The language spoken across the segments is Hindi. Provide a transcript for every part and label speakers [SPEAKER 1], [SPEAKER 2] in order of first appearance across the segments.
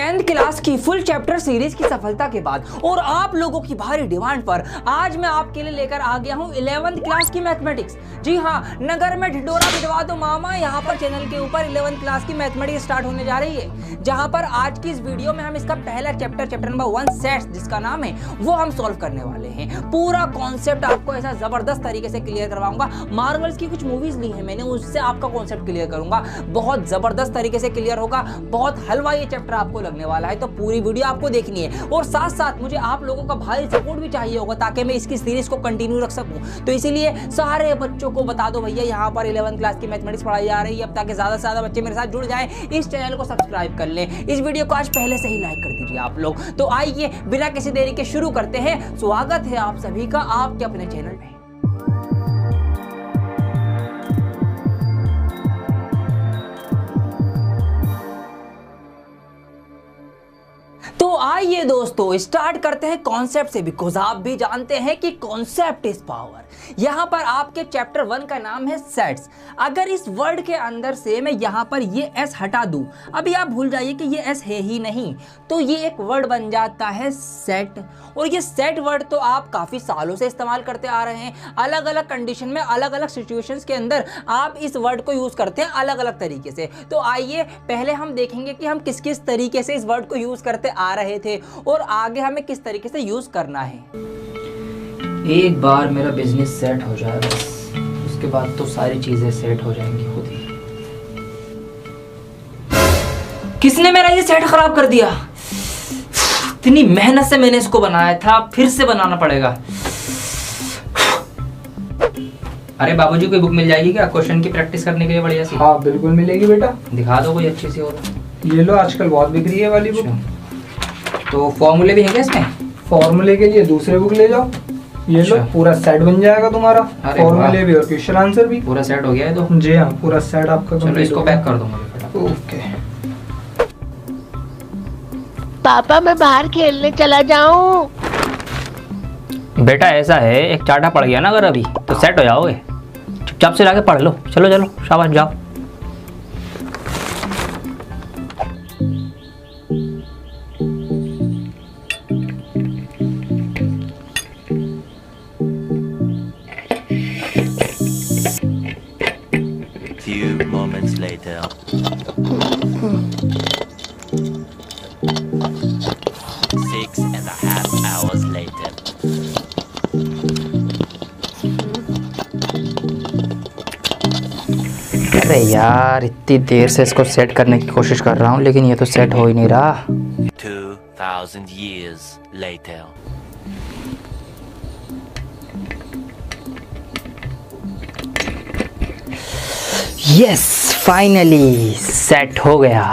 [SPEAKER 1] 10th क्लास की फुल चैप्टर सीरीज की सफलता के बाद और आप लोगों की भारी डिमांड पर आज मैं आपके लिए लेकर आ गया हूं 11th क्लास की मैथमेटिक्स। जी हां, नगर में ढिंडोरा पिटवा दो मामा, यहां पर चैनल के ऊपर 11th क्लास की मैथमेटिक्स स्टार्ट होने जा रही है, जहां पर आज की इस वीडियो में हम इसका पहला चैप्टर नंबर 1 सेट्स जिसका नाम है वो हम सॉल्व करने वाले हैं। पूरा कॉन्सेप्ट आपको ऐसा जबरदस्त तरीके से क्लियर करवाऊंगा। मार्वल्स की कुछ मूवीज ली है मैंने, उससे आपका कॉन्सेप्ट क्लियर करूंगा, बहुत जबरदस्त तरीके से क्लियर होगा, बहुत हलवा ये चैप्टर आपको लगने वाला है। तो पूरी वीडियो आपको देखनी है और साथ साथ मुझे आप लोगों का भारी सपोर्ट भी चाहिए होगा ताकि मैं इसकी सीरीज को कंटिन्यू रख सकूं। तो इसीलिए सारे बच्चों को बता दो भैया यहाँ पर 11th क्लास की मैथमेटिक्स पढ़ाई जा रही है, अब ताकि ज्यादा से ज्यादा बच्चे मेरे साथ जुड़ जाएं। इस चैनल को सब्सक्राइब कर लें, इस वीडियो को आज पहले से ही लाइक कर दीजिए आप लोग। तो आइए बिना किसी देरी के शुरू करते हैं। स्वागत है आप सभी का आपके अपने चैनल में। तो आइए दोस्तों स्टार्ट करते हैं कॉन्सेप्ट से, बिकॉज आप भी जानते हैं कि कॉन्सेप्ट इज पावर। यहां पर आपके चैप्टर 1 का नाम है सेट्स। अगर इस वर्ड के अंदर से मैं यहां पर ये एस हटा दूं, अभी आप भूल जाइए कि ये एस है ही नहीं, तो ये एक वर्ड बन जाता है सेट। और ये सेट वर्ड तो आप काफी सालों से इस्तेमाल करते आ रहे हैं, अलग अलग कंडीशन में अलग अलग सिचुएशंस के अंदर आप इस वर्ड को यूज करते हैं अलग अलग तरीके से। तो आइए पहले हम देखेंगे कि हम किस किस तरीके से इस वर्ड को यूज करते आ रहे थे और आगे हमें किस तरीके से यूज करना है। एक बार मेरा बिजनेस सेट हो जाए बस, उसके बाद तो सारी चीजें सेट हो जाएंगी खुद ही। किसने मेरा ये सेट खराब कर दिया? इतनी मेहनत से मैंने इसको बनाया था, फिर से बनाना पड़ेगा। अरे बाबूजी कोई बुक मिल जाएगी क्या क्वेश्चन की प्रैक्टिस करने के लिए बढ़िया सी?
[SPEAKER 2] हाँ बिल्कुल मिलेगी बेटा,
[SPEAKER 1] दिखा दो कोई अच्छी सी। और
[SPEAKER 2] ये लो, आजकल बहुत बिक रही है वाली बुक।
[SPEAKER 1] तो फॉर्मूले भी हैं क्या इसमें?
[SPEAKER 2] फॉर्मूले के लिए दूसरे बुक ले जाओ। ये लो, पूरा सेट बन जाएगा तुम्हारा, फॉर्मूले भी और क्वेश्चन आंसर भी।
[SPEAKER 1] पूरा सेट हो गया है तो?
[SPEAKER 2] जी हाँ, पूरा सेट आपका।
[SPEAKER 1] चलो इसको पैक कर दूंगा।
[SPEAKER 2] ओके
[SPEAKER 3] पापा मैं बाहर खेलने चला जाऊं।
[SPEAKER 1] बेटा ऐसा है, एक चाटा पड़ गया ना अगर अभी तो सेट हो जाओगे। चुपचाप से जाके पढ़ लो। चलो चलो शाबाश जाओ।
[SPEAKER 4] Few moments later. 6.5 hours later.
[SPEAKER 1] अरे यार इतनी देर से इसको सेट करने की कोशिश कर रहा हूँ लेकिन ये तो सेट हो ही नहीं रहा।
[SPEAKER 4] 2000 years later.
[SPEAKER 1] Yes finally set हो गया।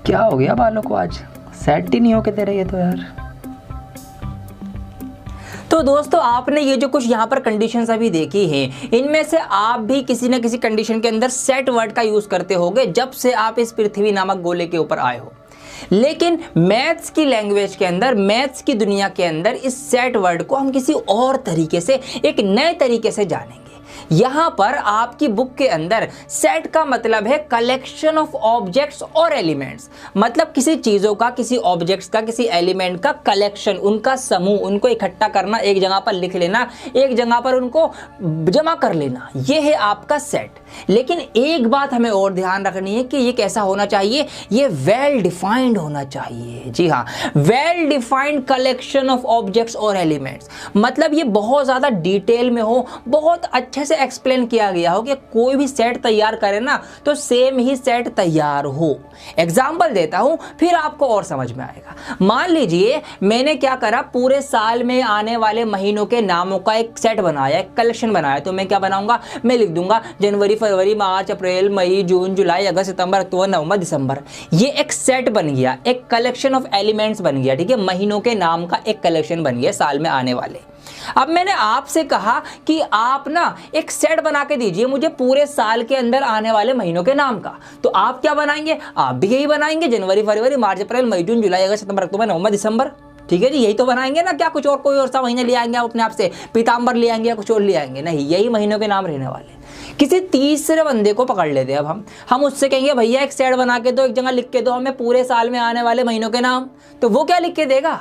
[SPEAKER 1] क्या हो गया बालों को, आज सेट ही नहीं होके दे रही है तो यार। तो दोस्तों आपने ये जो कुछ यहाँ पर कंडीशंस अभी देखी हैं, इनमें से आप भी किसी न किसी कंडीशन के अंदर सेट वर्ड का यूज करते होंगे जब से आप इस पृथ्वी नामक गोले के ऊपर आए हो। लेकिन मैथ्स की लैंग्वेज के अंदर, मैथ्स की दुनिया के अंदर इस सेट वर्ड को हम किसी और तरीके से, एक नए तरीके से जानेंगे। यहां पर आपकी बुक के अंदर सेट का मतलब है कलेक्शन ऑफ ऑब्जेक्ट्स और एलिमेंट्स, मतलब किसी चीजों का, किसी ऑब्जेक्ट्स का, किसी एलिमेंट का कलेक्शन, उनका समूह, उनको इकट्ठा करना, एक जगह पर लिख लेना, एक जगह पर उनको जमा कर लेना, ये है आपका सेट। लेकिन एक बात हमें और ध्यान रखनी है कि ये कैसा होना चाहिए, ये वेल डिफाइंड होना चाहिए। जी हाँ, well defined collection of objects और एलिमेंट्स, मतलब ये बहुत ज्यादा डिटेल में हो, बहुत अच्छे से एक्सप्लेन किया गया हो कि कोई भी सेट तैयार करे ना तो सेम ही सेट तैयार हो। एग्जाम्पल देता हूं फिर आपको और समझ में आएगा। मान लीजिए मैंने क्या करा, पूरे साल में आने वाले महीनों के नामों का एक सेट बनाया, एक कलेक्शन बनाया। तो मैं क्या बनाऊंगा, मैं लिख दूंगा जनवरी, फरवरी, मार्च, अप्रैल, मई, जून, जुलाई, अगस्त, सितंबर, अक्टूबर, नवंबर, दिसंबर। ये एक सेट बन गया, एक कलेक्शन ऑफ एलिमेंट्स बन गया। ठीक है, महीनों के नाम का एक कलेक्शन बन गया साल में आने वाले। अब मैंने आपसे कहा कि आप ना एक सेट बना के दीजिए मुझे पूरे साल के अंदर आने वाले महीनों के नाम का। तो आप क्या बनाएंगे, आप भी यही बनाएंगे, जनवरी, फरवरी, मार्च, अप्रैल, मई, जून, जुलाई, अगस्त, सितंबर, अक्टूबर, नवंबर, दिसंबर। ठीक है जी, यही तो बनाएंगे ना, क्या कुछ और कोई और सा महीने ले आएंगे आप अपने आप से, पीताम्बर ले आएंगे या कुछ और ले आएंगे? नहीं, यही महीनों के नाम रहने वाले। किसी तीसरे बंदे को पकड़ लेते हैं अब हम उससे कहेंगे भैया एक सेट बना के दो, एक जगह लिख के दो हमें पूरे साल में आने वाले महीनों के नाम, तो वो क्या लिख के देगा?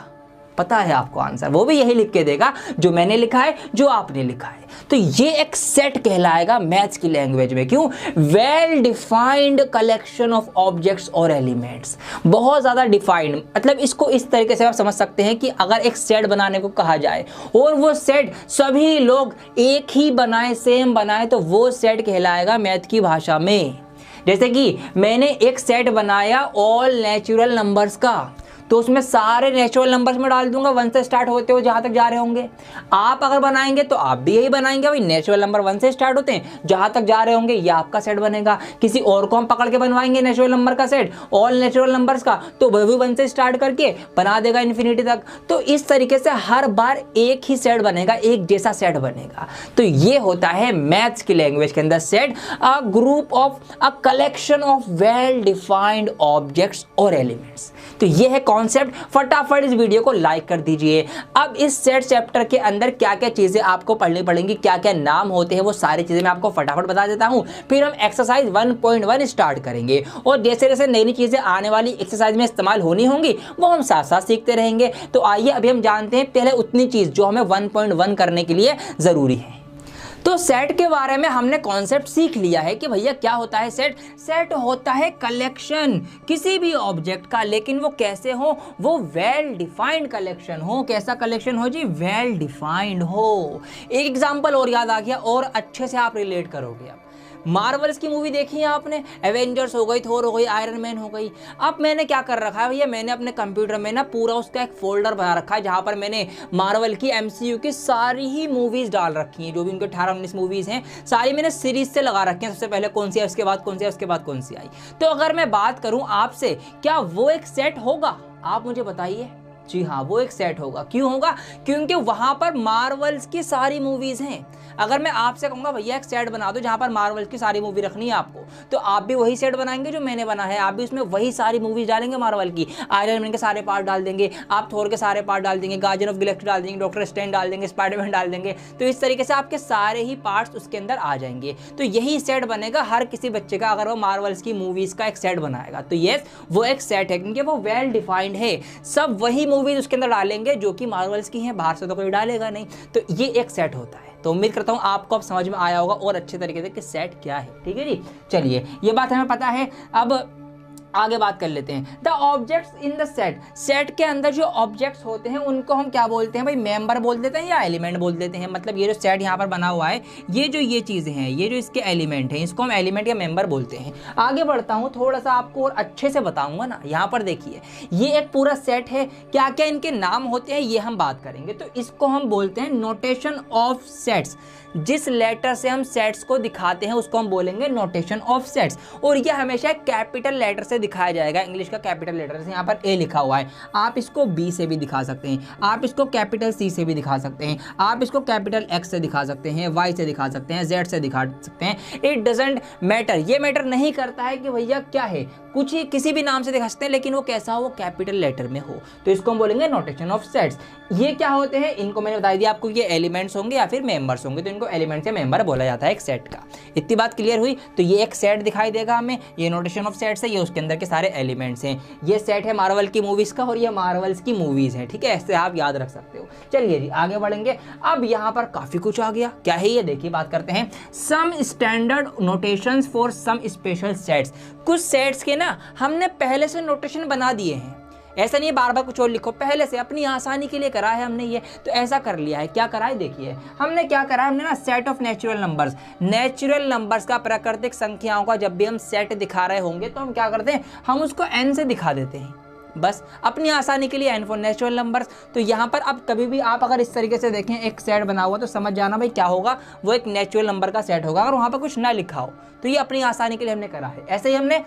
[SPEAKER 1] पता है आपको आंसर, वो भी यही लिख के देगा जो मैंने लिखा है, जो आपने लिखा है। तो ये एक सेट कहलाएगा मैथ्स की लैंग्वेज में। क्यों? Well defined collection of objects और एलिमेंट्स, बहुत ज़्यादा डिफाइंड। मतलब इसको इस तरीके से आप समझ सकते हैं कि अगर एक सेट बनाने को कहा जाए और वो सेट सभी लोग एक ही बनाए, सेम बनाए, तो वो सेट कहलाएगा मैथ की भाषा में। जैसे कि मैंने एक सेट बनाया ऑल नेचुरल नंबर्स का, तो उसमें सारे नेचुरल नंबर्स में डाल दूंगा 1 से स्टार्ट होते हुए जहां तक जा रहे होंगे। आप अगर बनाएंगे तो आप भी यही बनाएंगे, भाई नेचुरल नंबर 1 से स्टार्ट होते हैं जहां तक जा रहे होंगे, ये आपका सेट बनेगा। किसी और को हम पकड़ के बनवाएंगे नेचुरल नंबर का सेट, ऑल नेचुरल नंबर्स का, तो वह भी 1 से स्टार्ट करके बना देगा इन्फिनिटी तक। तो इस तरीके से हर बार एक ही सेट बनेगा, एक जैसा सेट बनेगा। तो ये होता है मैथ्स की लैंग्वेज के अंदर set, a group of, a collection of well defined objects और एलिमेंट्स। तो ये है कॉन्सेप्ट। फटाफट इस वीडियो को लाइक कर दीजिए। अब इस सेट चैप्टर के अंदर क्या क्या चीजें आपको पढ़नी पड़ेंगी, क्या क्या नाम होते हैं, वो सारी चीजें मैं आपको फटाफट बता देता हूं। फिर हम एक्सरसाइज 1.1 स्टार्ट करेंगे और जैसे जैसे नई नई चीजें आने वाली एक्सरसाइज में इस्तेमाल होनी होंगी वो हम साथ साथ सीखते रहेंगे। तो आइए अभी हम जानते हैं पहले उतनी चीज जो हमें 1.1 करने के लिए जरूरी है। तो सेट के बारे में हमने कॉन्सेप्ट सीख लिया है कि भैया क्या होता है सेट। सेट होता है कलेक्शन किसी भी ऑब्जेक्ट का, लेकिन वो कैसे हो, वो वेल डिफाइंड कलेक्शन हो। कैसा कलेक्शन हो जी? वेल डिफाइंड हो। एक एग्जांपल और याद आ गया और अच्छे से आप रिलेट करोगे। अब मार्वल्स की मूवी देखी है आपने, एवेंजर्स हो गई, थोर हो गई, आयरन मैन हो गई। अब मैंने क्या कर रखा है भैया, मैंने अपने कंप्यूटर में ना पूरा उसका एक फोल्डर बना रखा है जहां पर मैंने मार्वल की MCU की सारी ही मूवीज डाल रखी हैं, जो भी उनके 18-19 मूवीज हैं सारी मैंने सीरीज से लगा रखी हैं। सबसे पहले कौन सी है, उसके बाद कौन सी है, उसके बाद कौन सी आई। तो अगर मैं बात करूं आपसे, क्या वो एक सेट होगा? आप मुझे बताइए। जी हाँ, वो एक सेट होगा। क्यों होगा? क्योंकि वहां पर मार्वल्स की सारी मूवीज हैं। अगर मैं आपसे कहूंगा भैया एक सेट बना दो जहां पर मार्वल्स की सारी मूवी रखनी है आपको, तो आप भी वही सेट बनाएंगे जो मैंने बना है। आप भी उसमें वही सारी मूवीज डालेंगे मार्वल की, आयरन मैन के सारे पार्ट डाल देंगे, आप थोर के सारे पार्ट डाल देंगे, गार्जियन ऑफ गैलेक्सी डाल देंगे, डॉक्टर स्ट्रेंज डाल देंगे, स्पाइडरमैन डाल देंगे। तो इस तरीके से आपके सारे ही पार्ट्स उसके अंदर आ जाएंगे। तो यही सेट बनेगा हर किसी बच्चे का अगर वो मार्वल्स की मूवीज का एक सेट बनाएगा। तो यस, वो एक सेट है क्योंकि वो वेल डिफाइंड है। सब वही मूवीज उसके अंदर डालेंगे जो कि मार्वल्स की हैं, बाहर से तो कोई डालेगा नहीं। तो ये एक सेट होता है। तो उम्मीद करता हूं आपको अब समझ में आया होगा और अच्छे तरीके से कि सेट क्या है। ठीक है जी, चलिए ये बात हमें पता है। अब आगे बात कर लेते हैं। The objects in the set. Set के अंदर जो ऑब्जेक्ट्स होते हैं उनको हम क्या बोलते हैं भाई? मेंबर बोल देते हैं या एलिमेंट बोल देते हैं। मतलब ये जो सेट यहाँ पर बना हुआ है, ये जो ये चीज़ें हैं, ये जो इसके एलिमेंट हैं, इसको हम एलिमेंट या मेंबर बोलते हैं। आगे बढ़ता हूँ, थोड़ा सा आपको और अच्छे से बताऊंगा ना। यहाँ पर देखिए, ये एक पूरा सेट है। क्या क्या इनके नाम होते हैं ये हम बात करेंगे। तो इसको हम बोलते हैं नोटेशन ऑफ सेट्स। जिस लेटर से हम सेट्स को दिखाते हैं उसको हम बोलेंगे नोटेशन ऑफ सेट्स। और ये हमेशा कैपिटल लेटर से दिखाया जाएगा। इंग्लिश का कैपिटल लेटर से, यहाँ पर ए लिखा हुआ है, आप इसको बी से भी दिखा सकते हैं, आप इसको कैपिटल सी से भी दिखा सकते हैं, आप इसको कैपिटल एक्स से दिखा सकते हैं, वाई से दिखा सकते हैं, जेड से दिखा सकते हैं। It doesn't matter. ये मैटर नहीं करता है कि भैया क्या है, कुछ ही किसी भी नाम से दिखा सकते हैं, लेकिन वो कैसा हो, वो कैपिटल लेटर में हो। तो इसको हम बोलेंगे नोटेशन ऑफ सेट्स। ये क्या होते हैं? इनको मैंने बता दिया आपको, ये एलिमेंट्स होंगे या फिर मेंबर्स होंगे। तो इनको एलिमेंट या मेंबर बोला जाता है एक सेट का। इतनी बात क्लियर हुई। तो ये एक सेट दिखाई देगा हमें, ये नोटेशन ऑफ सेट्स है, ये उसके अंदर के सारे एलिमेंट्स हैं। ये सेट है मार्वल की मूवीज का और ये मार्वल्स की मूवीज है। ठीक है, ऐसे आप याद रख सकते हो। चलिए जी आगे बढ़ेंगे। अब यहाँ पर काफी कुछ आ गया। क्या है ये? देखिए बात करते हैं। Some standard notations for some special sets. कुछ सेट्स के ना हमने पहले से नोटेशन बना दिए हैं। ऐसा नहीं है बार बार कुछ और लिखो, पहले से अपनी आसानी के लिए करा है हमने ये। तो ऐसा कर लिया है। क्या करा है? देखिए हमने क्या करा है, हमने ना set of natural numbers. Natural numbers का, प्राकृतिक संख्याओं का जब भी हम सेट दिखा रहे होंगे तो हम क्या करते हैं, हम उसको n से दिखा देते हैं, बस अपनी आसानी के लिए n फॉर नेचुरल नंबर्स। तो यहाँ पर अब कभी भी आप अगर इस तरीके से देखें एक सेट बना हुआ तो समझ जाना भाई क्या होगा, वो एक नेचुरल नंबर का सेट होगा। अगर वहाँ पर कुछ ना लिखा हो तो ये अपनी आसानी के लिए हमने करा है। ऐसे ही हमने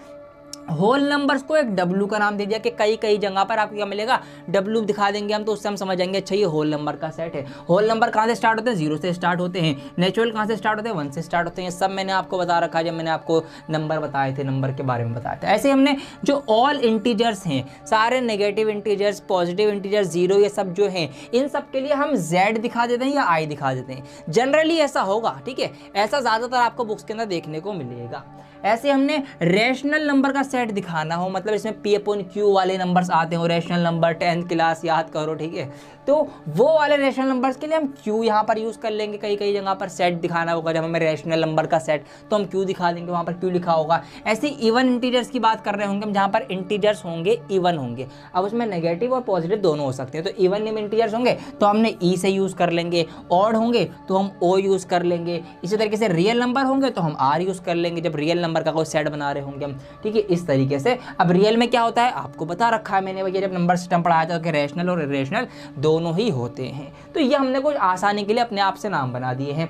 [SPEAKER 1] होल नंबर्स को एक डब्ल्यू का नाम दे दिया कि कई कई जगह पर आपको क्या मिलेगा, डब्ल्यू दिखा देंगे हम, तो उससे हम समझ जाएंगे अच्छा ये होल नंबर का सेट है। होल नंबर कहाँ से स्टार्ट होते हैं, 0 से स्टार्ट होते हैं। नेचुरल कहाँ से स्टार्ट होते हैं, 1 से स्टार्ट होते हैं। ये सब मैंने आपको बता रखा है जब मैंने आपको नंबर बताए थे, नंबर के बारे में बताया था। ऐसे हमने जो ऑल इंटीजर्स हैं, सारे negative integers, positive integers, zero, ये सब जो हैं, इन सब के लिए हम z दिखा देते हैं या i दिखा देते हैं। जनरली ऐसा होगा, ठीक है, ऐसा ज़्यादातर आपको बुक्स के अंदर देखने को मिलेगा। ऐसे हमने रैशनल नंबर का सेट दिखाना हो, मतलब इसमें p/q वाले नंबर्स आते हो, रैशनल नंबर 10th क्लास याद करो, ठीक है, तो वो वाले रैशनल नंबर्स के लिए हम q यहाँ पर यूज़ कर लेंगे। कई कई जगह पर सेट दिखाना होगा, जब हमें रैशनल नंबर का सेट, तो हम q दिखा देंगे, वहाँ पर q लिखा होगा। ऐसे इवन इंटीजर्स की बात कर रहे होंगे हम, जहाँ पर इंटीजर्स होंगे इवन होंगे। अब उसमें नेगेटिव और पॉजिटिव दोनों हो सकते हैं, तो इवन इंटीजर्स होंगे तो हमने e से यूज़ कर लेंगे, ऑड होंगे तो हम o यूज़ कर लेंगे। इसी तरीके से रियल नंबर होंगे तो हम r यूज़ कर लेंगे, जब रियल नंबर का कोई सेट बना रहे होंगे हम, ठीक है, इस तरीके से। अब रियल में क्या होता है आपको बता रखा है मैंने भैया, जब नंबर सिस्टम पढ़ाया था कि रैशनल और इरेशनल दोनों ही होते हैं। तो ये हमने कुछ आसानी के लिए अपने आप से नाम बना दिए हैं।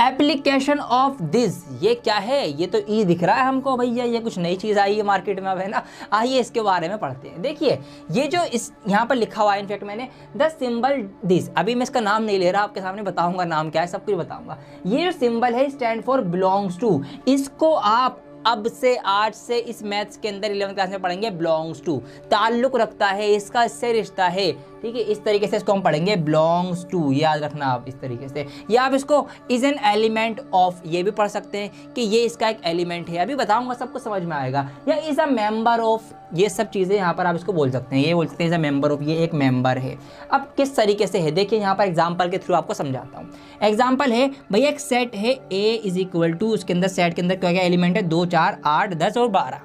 [SPEAKER 1] एप्लीकेशन ऑफ दिस, ये क्या है, ये तो ई दिख रहा है हमको भैया, ये कुछ नई चीज़ आई है मार्केट में अब, है ना। आइए इसके बारे में पढ़ते हैं। देखिए ये जो इस यहाँ पर लिखा हुआ है, इनफैक्ट मैंने द सिंबल दिस, अभी मैं इसका नाम नहीं ले रहा, आपके सामने बताऊंगा नाम क्या है, सब कुछ बताऊंगा। ये जो सिंबल है स्टैंड फॉर बिलोंग्स टू, इसको आप अब से आज से इस मैथ्स के अंदर 11th क्लास में पढ़ेंगे। बिलोंग्स टू, ताल्लुक रखता है, इसका इससे रिश्ता है, ठीक है, इस तरीके से इसको हम पढ़ेंगे। बिलोंग्स टू याद रखना आप इस तरीके से, या आप इसको इज एन एलिमेंट ऑफ, ये भी पढ़ सकते हैं कि ये इसका एक एलिमेंट है, अभी बताऊंगा सबको समझ में आएगा। या इज अ मेंबर ऑफ, ये सब चीज़ें यहाँ पर आप इसको बोल सकते हैं, ये बोल सकते हैं इज अ मेंबर ऑफ, ये एक मेंबर है। अब किस तरीके से है देखिए, यहाँ पर एग्जाम्पल के थ्रू आपको समझाता हूँ। एग्जाम्पल है भैया, एक सेट है a इज इक्वल टू, उसके अंदर सेट के अंदर क्या क्या एलिमेंट है, 2 4 8 10 और 12।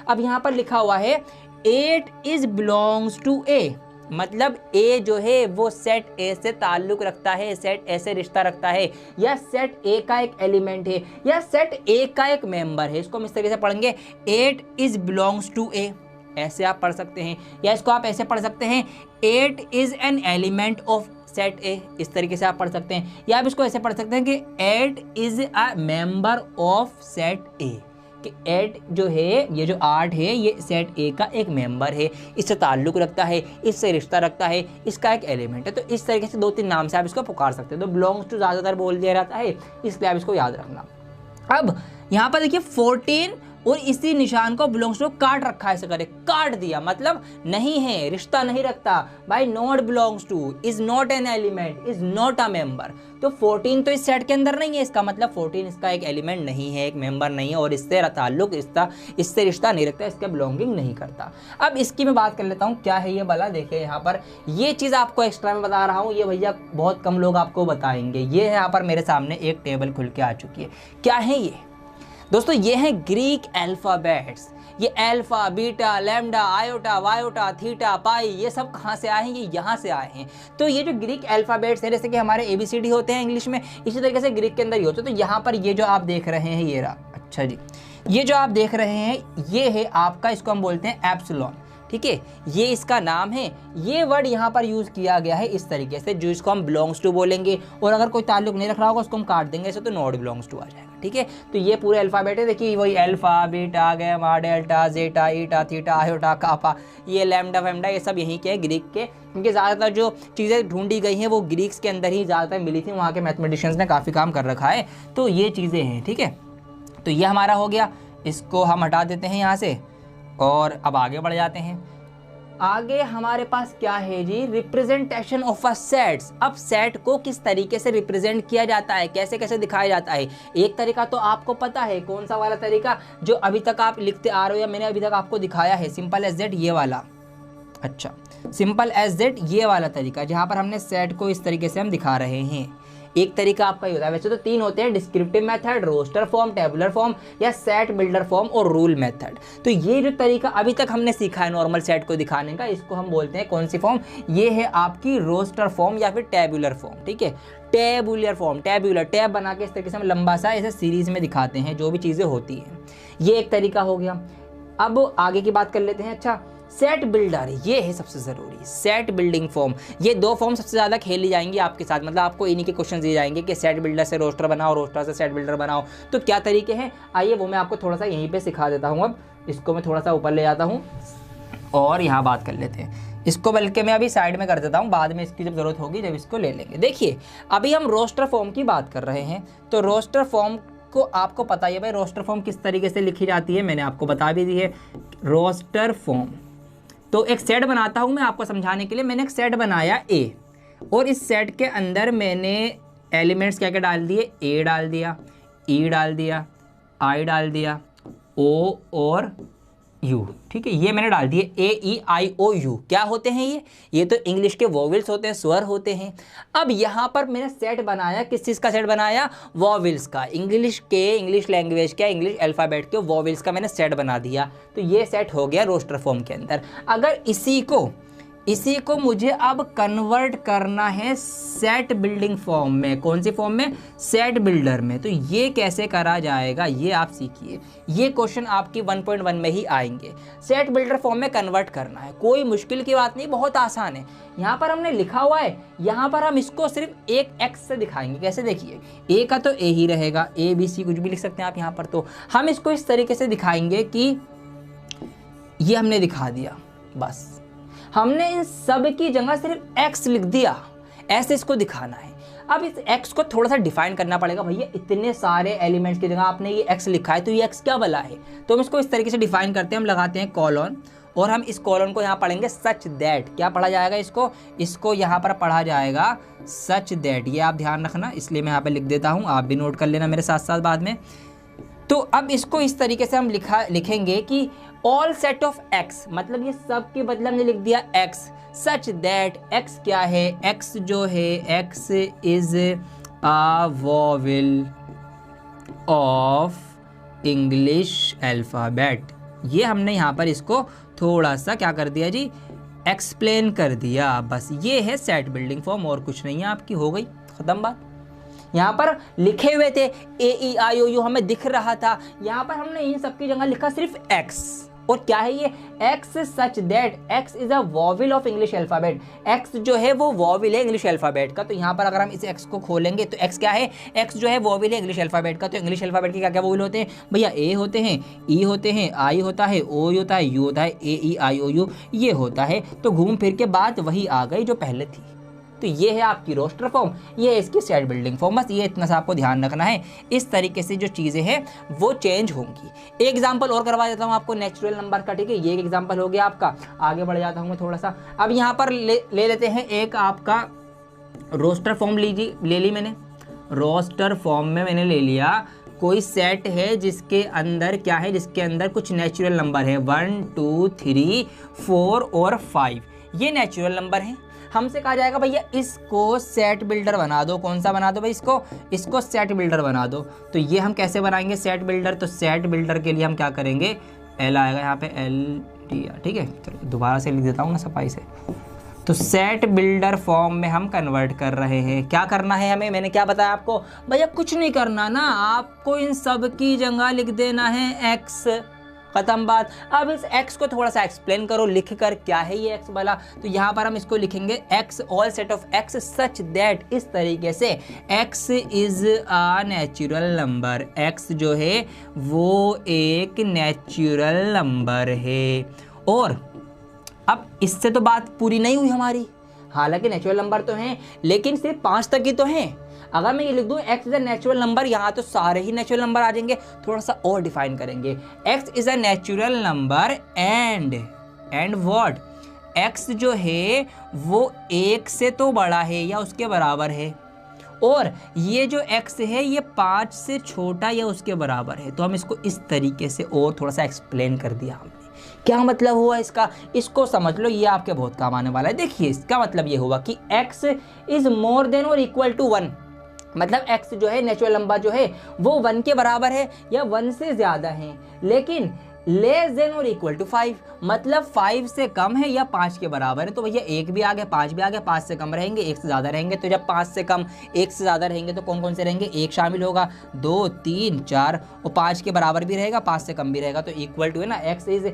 [SPEAKER 1] अब यहाँ पर लिखा हुआ है 8 इज बिलोंग्स टू a, मतलब a जो है वो सेट a से ताल्लुक रखता है, सेट a से रिश्ता रखता है, या सेट a का एक एलिमेंट है, या सेट a का एक मेंबर है। इसको हम इस तरीके से पढ़ेंगे, 8 इज बिलोंग्स टू a, ऐसे आप पढ़ सकते हैं। या इसको आप ऐसे पढ़ सकते हैं, 8 is an element of set ए, इस तरीके से आप पढ़ सकते हैं। या आप इसको ऐसे पढ़ सकते हैं कि 8 is a member of set ए, कि 8 जो है, ये जो 8 है, ये सेट ए का एक मेंबर है, इससे ताल्लुक रखता है, इससे रिश्ता रखता है, इसका एक एलिमेंट है। तो इस तरीके से 2-3 नाम से आप इसको पुकार सकते हैं। तो बिलोंग्स टू ज़्यादातर बोल दिया जाता है, इसलिए आप इसको याद रखना। अब यहाँ पर देखिए 14 और इसी निशान को बिलोंग्स टू काट रखा है, ऐसे करे काट दिया, मतलब नहीं है, रिश्ता नहीं रखता भाई। Not belongs to, is not an element, is not a member. तो 14 तो इस सेट के अंदर नहीं है, इसका मतलब 14 इसका एक एलिमेंट नहीं है, एक मेंबर नहीं है, और इससे ताल्लुक, इससे रिश्ता नहीं रखता, इसका बिलोंगिंग नहीं करता। अब इसकी मैं बात कर लेता हूँ, क्या है ये भला। देखिए यहाँ पर ये चीज़ आपको एक्स्ट्रा में बता रहा हूँ, ये भैया बहुत कम लोग आपको बताएंगे। ये यहाँ पर मेरे सामने एक टेबल खुल के आ चुकी है। क्या है ये दोस्तों, ये है ग्रीक अल्फ़ाबेट्स। ये अल्फा, बीटा, लैम्डा, आयोटा, वायोटा, थीटा, पाई, ये सब कहाँ से आए हैं, ये यहाँ से आए हैं। तो ये जो ग्रीक अल्फ़ाबेट्स हैं, जैसे कि हमारे ABCD होते हैं इंग्लिश में, इसी तरीके से ग्रीक के अंदर ही होते हैं। तो यहाँ पर ये जो आप देख रहे हैं, ये रहा, अच्छा जी, ये जो आप देख रहे हैं ये है आपका, इसको हम बोलते हैं एप्सिलॉन, ठीक है, ये इसका नाम है। ये वर्ड यहाँ पर यूज़ किया गया है इस तरीके से, जो इसको हम बिलोंग्स टू बोलेंगे, और अगर कोई ताल्लुक नहीं रख रहा होगा उसको हम काट देंगे ऐसे, तो नॉट बिलोंग्स टू आ जाएगा, ठीक है। तो ये पूरे अल्फ़ाबेट है, देखिए वही alpha, beta, gamma, delta, zeta, eta, theta, iota, kappa, ये लैम्डा वैम्डा, ये सब यहीं के हैं ग्रीक के। क्योंकि ज़्यादातर जो चीज़ें ढूंढी गई हैं वो ग्रीक्स के अंदर ही ज़्यादातर मिली थी, वहाँ के मैथमेटिशियंस ने काफ़ी काम कर रखा है। तो ये चीज़ें हैं, ठीक है। तो ये हमारा हो गया, इसको हम हटा देते हैं यहाँ से, और अब आगे बढ़ जाते हैं। आगे हमारे पास क्या है जी, रिप्रेजेंटेशन ऑफ अ सेट्स। अब सेट को किस तरीके से रिप्रेजेंट किया जाता है, कैसे कैसे दिखाया जाता है। एक तरीका तो आपको पता है, कौन सा वाला तरीका, जो अभी तक आप लिखते आ रहे हो या मैंने अभी तक आपको दिखाया है, सिंपल एज दैट, ये वाला। अच्छा, सिंपल एज दैट, ये वाला तरीका, जहाँ पर हमने सेट को इस तरीके से हम दिखा रहे हैं। एक तरीका आपका ही होता है, वैसे तो 3 होते हैं, descriptive method, roster form, tabular form, या सेट बिल्डर फॉर्म और रूल मेथड। तो ये जो तरीका अभी तक हमने सीखा है नॉर्मल सेट को दिखाने का, इसको हम बोलते हैं कौन सी फॉर्म, ये है आपकी रोस्टर फॉर्म या फिर टेबुलर फॉर्म, ठीक है। टेबुलर फॉर्म, टेबुलर, टैब बना के इस तरीके से हम लंबा सा ऐसे सीरीज में दिखाते हैं जो भी चीज़ें होती हैं। ये एक तरीका हो गया। अब आगे की बात कर लेते हैं। अच्छा, सेट बिल्डर, ये है सबसे ज़रूरी, सेट बिल्डिंग फॉर्म। ये 2 फॉर्म सबसे ज़्यादा खेली जाएंगी आपके साथ, मतलब आपको इन्हीं के क्वेश्चन दिए जाएंगे कि सेट बिल्डर से रोस्टर बनाओ, रोस्टर से सेट बिल्डर बनाओ। तो क्या तरीके हैं, आइए वो मैं आपको थोड़ा सा यहीं पे सिखा देता हूँ। अब इसको मैं थोड़ा सा ऊपर ले जाता हूँ और यहाँ बात कर लेते हैं। इसको बल्कि मैं अभी साइड में कर देता हूँ, बाद में इसकी जब ज़रूरत होगी जब इसको ले लेंगे। देखिए अभी हम रोस्टर फॉर्म की बात कर रहे हैं, तो रोस्टर फॉर्म को आपको पता ही है भाई रोस्टर फॉर्म किस तरीके से लिखी जाती है, मैंने आपको बता भी दी है। रोस्टर फॉर्म तो एक सेट बनाता हूँ मैं आपको समझाने के लिए। मैंने एक सेट बनाया ए, और इस सेट के अंदर मैंने एलिमेंट्स क्या क्या डाल दिए, ए डाल दिया, ई डाल दिया, आई डाल दिया, ओ और यू। ठीक है, ये मैंने डाल दिए ए ई आई ओ यू। क्या होते हैं ये तो इंग्लिश के वोवेल्स होते हैं, स्वर होते हैं। अब यहाँ पर मैंने सेट बनाया, किस चीज़ का सेट बनाया, वोवेल्स का, इंग्लिश लैंग्वेज का, इंग्लिश अल्फ़ाबेट के वोवेल्स का मैंने सेट बना दिया। तो ये सेट हो गया रोस्टर फॉर्म के अंदर। अगर इसी को मुझे अब कन्वर्ट करना है सेट बिल्डिंग फॉर्म में। कौन सी फॉर्म में, सेट बिल्डर में। तो ये कैसे करा जाएगा ये आप सीखिए, ये क्वेश्चन आपकी 1.1 में ही आएंगे। सेट बिल्डर फॉर्म में कन्वर्ट करना है, कोई मुश्किल की बात नहीं, बहुत आसान है। यहाँ पर हमने लिखा हुआ है, यहाँ पर हम इसको सिर्फ एक एक्स से दिखाएंगे। कैसे, देखिए ए का तो ए ही रहेगा, ए बी सी कुछ भी लिख सकते हैं आप यहाँ पर। तो हम इसको इस तरीके से दिखाएंगे कि ये हमने दिखा दिया, बस हमने इन सब की जगह सिर्फ x लिख दिया, ऐसे इसको दिखाना है। अब इस x को थोड़ा सा डिफाइन करना पड़ेगा। भैया इतने सारे एलिमेंट्स की जगह आपने ये x लिखा है, तो ये x क्या भला है। तो हम इसको इस तरीके से डिफाइन करते हैं, हम लगाते हैं कॉलन, और हम इस कॉलन को यहाँ पढ़ेंगे सच दैट। क्या पढ़ा जाएगा इसको यहाँ पर पढ़ा जाएगा सच दैट। ये आप ध्यान रखना, इसलिए मैं यहाँ पर लिख देता हूँ, आप भी नोट कर लेना मेरे साथ साथ बाद में। तो अब इसको इस तरीके से हम लिखेंगे कि ऑल सेट ऑफ x, मतलब ये सब के बदले हमने लिख दिया x, सच दैट x क्या है, x जो है x is a vowel of English alphabet. ये हमने यहाँ पर इसको थोड़ा सा क्या कर दिया जी, एक्सप्लेन कर दिया। बस ये है सेट बिल्डिंग फॉर्म, और कुछ नहीं है, आपकी हो गई ख़त्म बात। यहाँ पर लिखे हुए थे ए ई आई ओ यू, हमें दिख रहा था। यहाँ पर हमने इन सब की जगह लिखा सिर्फ x, और क्या है ये x such that x is a vowel of English alphabet. x जो है वो वोवेल है इंग्लिश अल्फ़ाबेट का। तो यहाँ पर अगर हम इस x को खोलेंगे तो x क्या है, x जो है वोवेल है इंग्लिश अल्फ़ाबेट का। तो इंग्लिश अल्फ़ाबेट के क्या क्या वोवेल होते हैं भैया, a होते हैं, e होते हैं, आई होता है, o होता है, u होता है, a e i o u ये होता है। तो घूम फिर के बात वही आ गई जो पहले थी। तो ये है आपकी रोस्टर फॉर्म, ये है इसकी सेट बिल्डिंग फॉर्म। बस ये इतना सा आपको ध्यान रखना है, इस तरीके से जो चीज़ें हैं वो चेंज होंगी। एक एग्जांपल और करवा देता हूँ आपको नेचुरल नंबर का। ठीक है, ये एक एग्जांपल हो गया आपका। आगे बढ़ जाता हूँ मैं थोड़ा सा। अब यहाँ पर ले लेते हैं एक आपका रोस्टर फॉर्म ले ली मैंने। रोस्टर फॉर्म में मैंने ले लिया कोई सेट है जिसके अंदर क्या है, जिसके अंदर कुछ नेचुरल नंबर है 1 2 3 4 और 5। ये नेचुरल नंबर है। हमसे कहा जाएगा भैया इसको सेट बिल्डर बना दो। कौन सा बना दो भाई, इसको सेट बिल्डर बना दो। तो ये हम कैसे बनाएंगे सेट बिल्डर, तो सेट बिल्डर के लिए हम क्या करेंगे, एल आएगा यहाँ पे, एल टी। ठीक है, चलो दोबारा से लिख देता हूँ ना सफाई से। तो सेट बिल्डर फॉर्म में हम कन्वर्ट कर रहे हैं। क्या करना है हमें, मैंने क्या बताया आपको भैया, कुछ नहीं करना ना, आपको इन सब की जगह लिख देना है x, खत्म बात। अब इस x को थोड़ा सा एक्सप्लेन करो लिख कर, क्या है ये x वाला। तो यहाँ पर हम इसको लिखेंगे x all set of x such that, इस तरीके से x is a natural number. x जो है वो एक नेचुरल नंबर है। और अब इससे तो बात पूरी नहीं हुई हमारी, हालांकि नेचुरल नंबर तो हैं लेकिन सिर्फ 5 तक ही तो हैं। अगर मैं ये लिख दूँ x is a natural number, यहाँ तो सारे ही नेचुरल नंबर आ जाएंगे। थोड़ा सा और डिफाइन करेंगे, x is a natural number and what, x जो है वो 1 से तो बड़ा है या उसके बराबर है, और ये जो x है ये 5 से छोटा या उसके बराबर है। तो हम इसको इस तरीके से और थोड़ा सा एक्सप्लेन कर दिया हमने। क्या मतलब हुआ इसका, इसको समझ लो, ये आपके बहुत काम आने वाला है। देखिए इसका मतलब ये हुआ कि x इज मोर देन और इक्वल टू 1, मतलब x जो है नेचुरल नंबर जो है वो 1 के बराबर है या 1 से ज़्यादा है, लेकिन लेस देन और इक्वल टू 5, मतलब 5 से कम है या 5 के बराबर है। तो भैया 1 भी आ गया, 5 भी आ गया, 5 से कम रहेंगे, 1 से ज़्यादा रहेंगे। तो जब 5 से कम 1 से ज़्यादा रहेंगे तो कौन कौन से रहेंगे, 1 शामिल होगा, 2 3 4 और 5 के बराबर भी रहेगा, 5 से कम भी रहेगा। तो इक्वल टू है ना, x is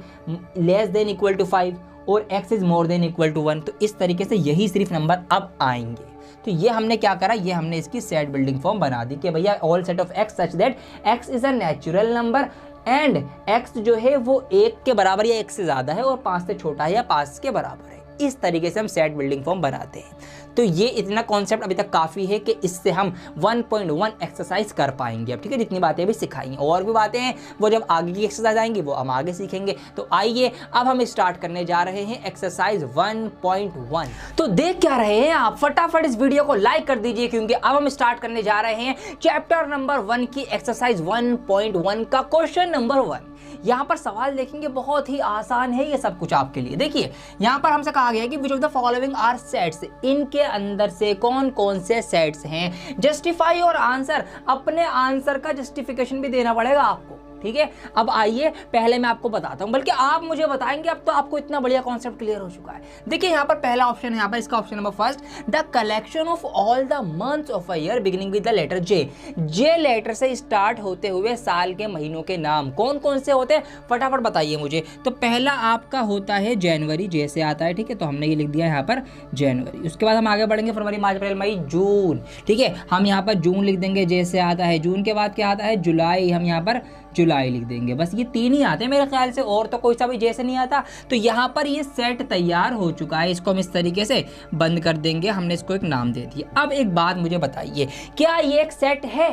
[SPEAKER 1] less than equal to 5 और x is more than equal to 1। तो इस तरीके से यही सिर्फ नंबर अब आएंगे। तो ये हमने क्या करा, ये हमने इसकी सेट बिल्डिंग फॉर्म बना दी कि भैया all set of x such that x is a natural number and x जो है वो 1 के बराबर या 1 से ज़्यादा है और 5 से छोटा है या 5 के बराबर है। इस तरीके से हम सेट बिल्डिंग फॉर्म बनाते हैं। तो ये इतना कॉन्सेप्ट अभी तक काफ़ी है कि इससे हम 1.1 एक्सरसाइज कर पाएंगे। अब ठीक है, जितनी बातें अभी सिखाई और भी बातें हैं वो जब आगे की एक्सरसाइज आएंगी वो हम आगे सीखेंगे। तो आइए अब हम स्टार्ट करने जा रहे हैं एक्सरसाइज 1.1। तो देख क्या रहे हैं आप, फटाफट इस वीडियो को लाइक कर दीजिए क्योंकि अब हम स्टार्ट करने जा रहे हैं चैप्टर नंबर 1 की एक्सरसाइज 1.1 का क्वेश्चन नंबर 1। यहाँ पर सवाल देखेंगे, बहुत ही आसान है ये सब कुछ आपके लिए। देखिए यहाँ पर हमसे कहा गया है कि which of the following are sets, इनके अंदर से कौन कौन से सेट्स हैं। जस्टिफाई और आंसर, अपने आंसर का जस्टिफिकेशन भी देना पड़ेगा आपको। ठीक है, अब आइए पहले मैं आपको बताता हूं, बल्कि आप मुझे बताएंगे। अब तो आपको इतना बढ़िया कॉन्सेप्ट क्लियर हो चुका है। देखिए यहाँ पर पहला ऑप्शन है, यहाँ पर इसका option number first, the collection of all the months of a year beginning with the letter J. J letter से स्टार्ट होते हुए साल के महीनों के नाम कौन कौन से होते हैं, फटाफट बताइए मुझे। तो पहला आपका होता है जनवरी, जे से आता है। ठीक है, तो हमने ये लिख दिया यहाँ पर जनवरी। उसके बाद हम आगे बढ़ेंगे, फरवरी, मार्च, अप्रैल, मई, जून। ठीक है, हम यहाँ पर जून लिख देंगे, जे से आता है। जून के बाद क्या आता है, जुलाई, हम यहाँ पर जुलाई लिख देंगे। बस ये 3 ही आते हैं मेरे ख्याल से, और तो कोई सा भी जैसे नहीं आता। तो यहाँ पर ये सेट तैयार हो चुका है, इसको हम इस तरीके से बंद कर देंगे। हमने इसको एक नाम दे दिया। अब एक बात मुझे बताइए, क्या ये एक सेट है?